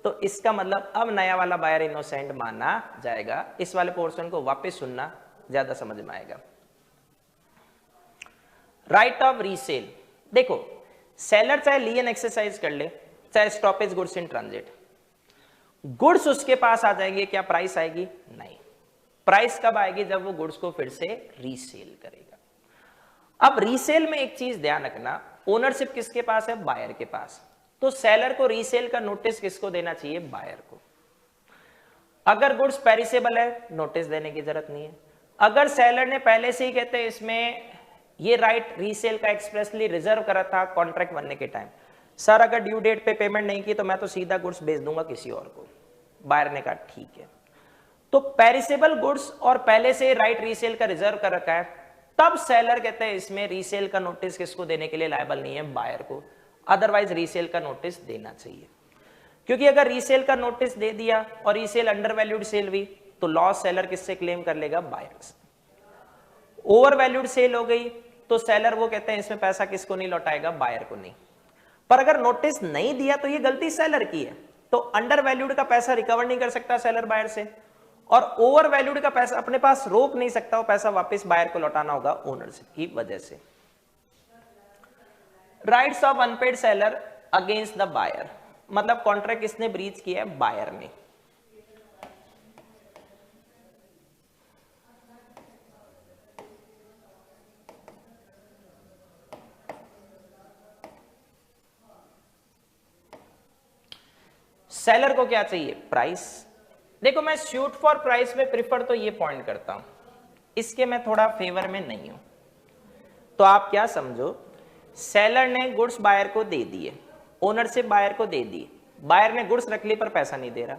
तो इसका मतलब अब नया वाला बायर इनोसेंट माना जाएगा। इस वाले पोर्शन को वापस सुनना, ज्यादा समझ में आएगा। राइट ऑफ रीसेल, देखो सेलर चाहे लीन एक्सरसाइज कर ले, चाहे stoppage goods in transit, goods उसके पास आ जाएंगे, क्या प्राइस आएगी, नहीं। प्राइस कब आएगी, जब वो गुड्स को फिर से रीसेल करेगा। अब रीसेल में एक चीज ध्यान रखना, ओनरशिप किसके पास है, बायर के पास। तो सेलर को रीसेल का नोटिस किसको देना चाहिए, बायर को। अगर गुड्स पेरिसेबल है, नोटिस देने की जरूरत नहीं है। अगर सेलर ने पहले से ही कहते हैं इसमें ये राइट रीसेल का एक्सप्रेसली रिजर्व करा था कॉन्ट्रैक्ट बनने के टाइम, सर अगर ड्यू डेट पे पेमेंट नहीं की तो मैं तो सीधा गुड्स बेच दूंगा किसी और को, बायर ने कहा ठीक है। तो पेरिसेबल गुड्स और पहले से राइट रीसेल का रिजर्व कर रखा है, तब सेलर कहते हैं इसमें रीसेल का नोटिस किसको देने के लिए लायबल नहीं है, बायर को। अदरवाइज रीसेल का नोटिस देना चाहिए, क्योंकि अगर रीसेल का नोटिस दे दिया और रीसेल अंडर वैल्यूड सेल हुई तो लॉस सेलर किससे क्लेम कर लेगा, बायर से। ओवर वैल्यूड सेल हो गई तो सेलर वो कहते हैं इसमें पैसा किसको नहीं लौटाएगा, बायर को नहीं। पर अगर नोटिस नहीं दिया तो ये गलती सेलर की है, तो अंडर वैल्यूड का पैसा रिकवर नहीं कर सकता सेलर बायर से, और ओवर वैल्यूड का पैसा अपने पास रोक नहीं सकता, वो पैसा वापस बायर को लौटाना होगा ओनरशिप की वजह से। Rights of unpaid seller against the buyer, मतलब कॉन्ट्रैक्ट किसने ब्रीच किया है, बायर ने। सेलर को क्या चाहिए, प्राइस। देखो मैं शूट फॉर प्राइस में प्रिफर तो ये पॉइंट करता हूं, इसके मैं थोड़ा फेवर में नहीं हूं। तो आप क्या समझो, सेलर ने गुड्स बायर को दे दिए, ओनरशिप बायर को दे दी, बायर ने गुड्स रख ली पर पैसा नहीं दे रहा,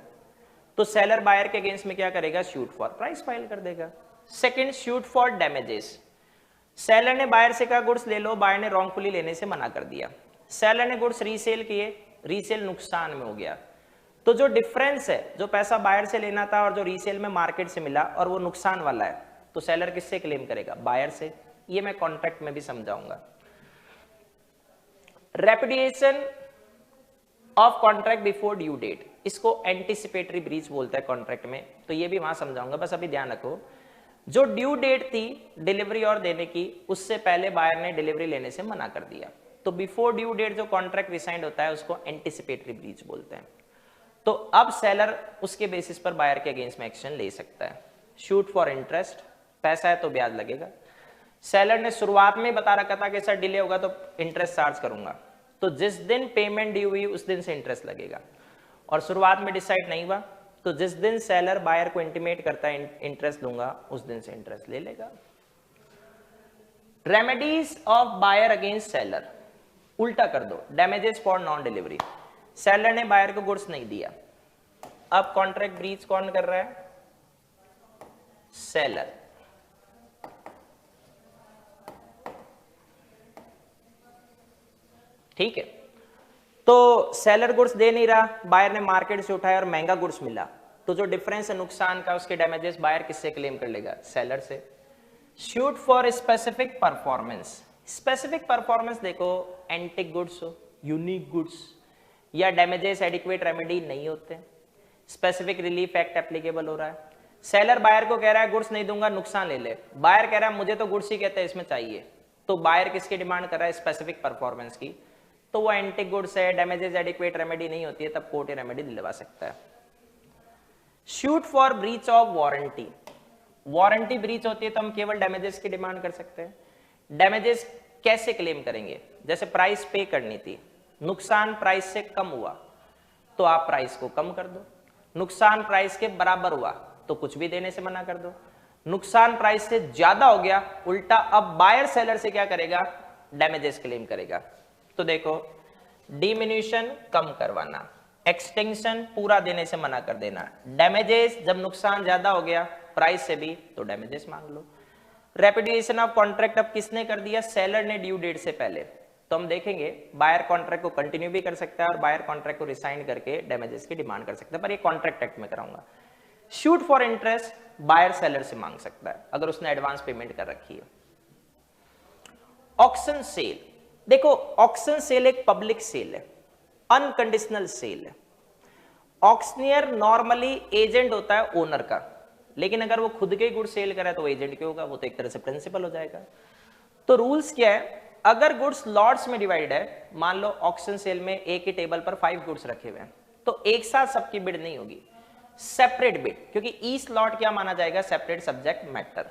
तो सेलर बायर के अगेंस्ट में क्या करेगा, शूट फॉर प्राइस फाइल कर देगा। Second, shoot for damages, seller ने बायर से कहा गुड्स ले लो, बायर ने रॉन्गफुली लेने से मना कर दिया, सेलर ने गुड्स रीसेल किए, रीसेल नुकसान में हो गया, तो जो डिफरेंस है, जो पैसा बायर से लेना था और जो रीसेल में मार्केट से मिला और वो नुकसान वाला है, तो सेलर किससे क्लेम करेगा, बायर से। ये मैं कॉन्ट्रैक्ट में भी समझाऊंगा। Repudiation of contract before due date, इसको एंटीसिपेटरी ब्रीच बोलता है कॉन्ट्रैक्ट में, तो ये भी वहां समझाऊंगा, बस अभी ध्यान रखो। जो ड्यू डेट थी डिलीवरी और देने की, उससे पहले बायर ने डिलीवरी लेने से मना कर दिया, तो बिफोर ड्यू डेट जो कॉन्ट्रैक्ट रिसाइंड होता है उसको एंटीसिपेटरी ब्रीच बोलते हैं। तो अब सेलर उसके बेसिस पर बायर के अगेंस्ट में एक्शन ले सकता है। शूट फॉर इंटरेस्ट, पैसा है तो ब्याज लगेगा। सेलर ने शुरुआत में बता रखा था कि सर डिले होगा तो इंटरेस्ट चार्ज करूंगा, तो जिस दिन पेमेंट ड्यू हुई उस दिन से इंटरेस्ट लगेगा, और शुरुआत में डिसाइड नहीं हुआ तो जिस दिन सेलर बायर को इंटीमेट करता है इंटरेस्ट दूंगा, उस दिन से इंटरेस्ट ले लेगा। Remedies of buyer against seller, उल्टा कर दो, damages for non delivery, seller ने बायर को गुड्स नहीं दिया, अब कॉन्ट्रैक्ट ब्रीच कौन कर रहा है, सेलर। ठीक है, तो सेलर गुड्स दे नहीं रहा, बायर ने मार्केट से उठाया और महंगा गुड्स मिला, तो जो डिफरेंस है नुकसान का, उसके डैमेजेस बायर किससे क्लेम कर लेगा, सेलर से। Shoot for specific performance, specific performance देखो, एंटिक गुड्स हो, यूनिक गुड्स या डैमेजेस एडिक्वेट रेमेडी नहीं होते, स्पेसिफिक रिलीफ एक्ट एप्लीकेबल हो रहा है। सेलर बायर को कह रहा है गुड्स नहीं दूंगा, नुकसान ले ले, बायर कह रहा है मुझे तो गुड्स ही कहते हैं इसमें चाहिए, तो बायर किसकी डिमांड कर रहा है, स्पेसिफिक परफॉर्मेंस की, तो वो एंटिक गुड्स है, डैमेजेस एडिक्वेट रेमेडी नहीं होती है, तब कोर्ट रेमेडी दिलवा सकता है। Shoot for breach of warranty, warranty breach होती है तो हम केवल डैमेजेस की डिमांड कर सकते हैं। डैमेजेस कैसे क्लेम करेंगे, जैसे प्राइस पे करनी थी, नुकसान प्राइस से कम हुआ तो आप प्राइस को कम कर दो, नुकसान प्राइस के बराबर हुआ तो कुछ भी देने से मना कर दो, नुकसान प्राइस से ज्यादा हो गया, उल्टा अब बायर सेलर से क्या करेगा, डैमेजेस क्लेम करेगा। तो देखो, डिमिन्यूशन कम करवाना, एक्सटेंशन पूरा देने से मना कर देना, डैमेजेस जब नुकसान ज्यादा हो गया प्राइस से भी तो डैमेजेस मांग लो, रेपुडिएशन ऑफ कॉन्ट्रैक्ट अब किसने कर दिया, सेलर ने ड्यू डेट से पहले। तो हम देखेंगे बायर कॉन्ट्रैक्ट को कंटिन्यू भी कर सकता है और बायर कॉन्ट्रैक्ट को रिसाइन करके डैमेजेस की डिमांड कर सकता है, पर ये कॉन्ट्रैक्ट एक्ट में कराऊंगा। Suit for interest buyer seller से मांग सकता है अगर उसने एडवांस पेमेंट कर रखी है। ऑक्शन सेल, देखो ऑक्शन सेल एक पब्लिक सेल है, अनकंडीशनल सेल है। ऑक्शनियर नॉर्मली एजेंट होता है ओनर का, लेकिन अगर वो खुद के गुड्स सेल करे तो एजेंट क्यों होगा, वो तो एक तरह से प्रिंसिपल हो जाएगा। तो रूल्स क्या है, अगर गुड्स लॉट्स में डिवाइड है, मान लो ऑक्शन सेल में एक ही टेबल पर 5 गुड्स रखे हुए हैं, तो एक साथ सबकी बिड नहीं होगी, सेपरेट बिड, क्योंकि ईच लॉट क्या माना जाएगा, separate subject matter.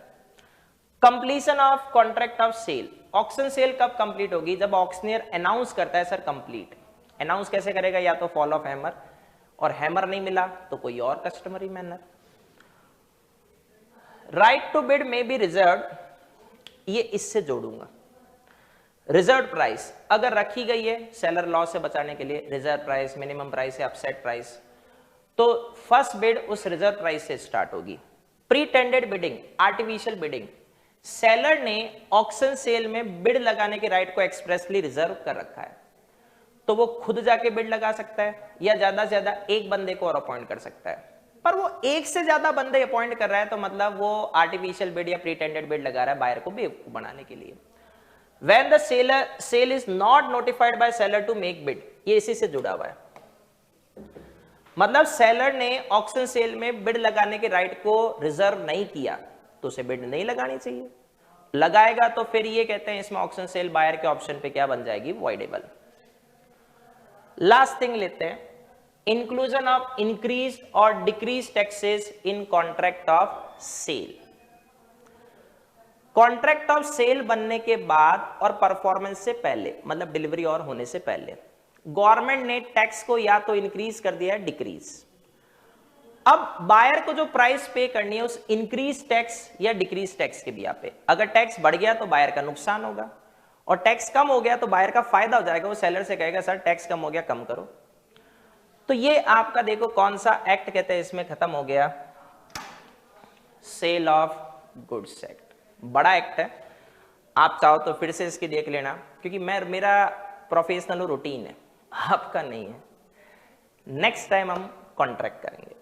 Completion of contract of sale, auction sale कब कंप्लीट होगी, जब ऑक्शनियर अनाउंस करता है सर कंप्लीट। अनाउंस कैसे करेगा, या तो फॉल ऑफ हैमर, और हैमर नहीं मिला तो कोई और customary manner. Right to bid में बी रिजर्व, ये इससे जोड़ूंगा। रिजर्व प्राइस अगर रखी गई है सेलर लॉस से बचाने के लिए, रिजर्व प्राइस, मिनिमम प्राइस या अपसेट प्राइस, तो फर्स्ट बिड उस रिजर्व प्राइस से स्टार्ट होगी। प्रीटेंडेड बिडिंग, आर्टिफिशियल बिडिंग, सेलर ने ऑक्शन सेल में बिड लगाने के राइट को एक्सप्रेसली रिजर्व कर रखा है, तो वो खुद जाके बिड लगा सकता है या ज्यादा से ज्यादा एक बंदे को और अपॉइंट कर सकता है। पर वो एक से ज्यादा बंदे अपॉइंट कर रहा है तो मतलब वो आर्टिफिशियल बिड या प्रीटेंडेड बिड लगा रहा है बायर को बेवकूफ बनाने के लिए। When the sale is not notified by seller to make bid, ये इसी से जुड़ा हुआ है। मतलब सेलर ने ऑक्शन सेल में बिड लगाने के राइट को रिजर्व नहीं किया तो उसे बिड नहीं लगानी चाहिए, लगाएगा तो फिर ये कहते हैं इसमें ऑक्शन सेल बायर के ऑप्शन पे क्या बन जाएगी, वॉइडेबल। लास्ट थिंग लेते हैं, इंक्लूजन ऑफ इंक्रीज और decrease taxes in contract of sale. Contract of sale बनने के बाद और परफॉर्मेंस से पहले, मतलब डिलीवरी और होने से पहले, गवर्नमेंट ने टैक्स को या तो इंक्रीज कर दिया है डिक्रीज। अब बायर को जो प्राइस पे करनी है उस इंक्रीज टैक्स या डिक्रीज टैक्स के बिया पे, अगर टैक्स बढ़ गया तो बायर का नुकसान होगा और टैक्स कम हो गया तो बायर का फायदा हो जाएगा, वो सेलर से कहेगा सर टैक्स कम हो गया कम करो। तो ये आपका देखो कौन सा एक्ट कहते हैं, इसमें खत्म हो गया, सेल ऑफ गुड्स एक्ट। बड़ा एक्ट है, आप चाहो तो फिर से इसकी देख लेना, क्योंकि मेरा प्रोफेशनल रूटीन है, आपका नहीं है। नेक्स्ट टाइम हम कॉन्ट्रैक्ट करेंगे।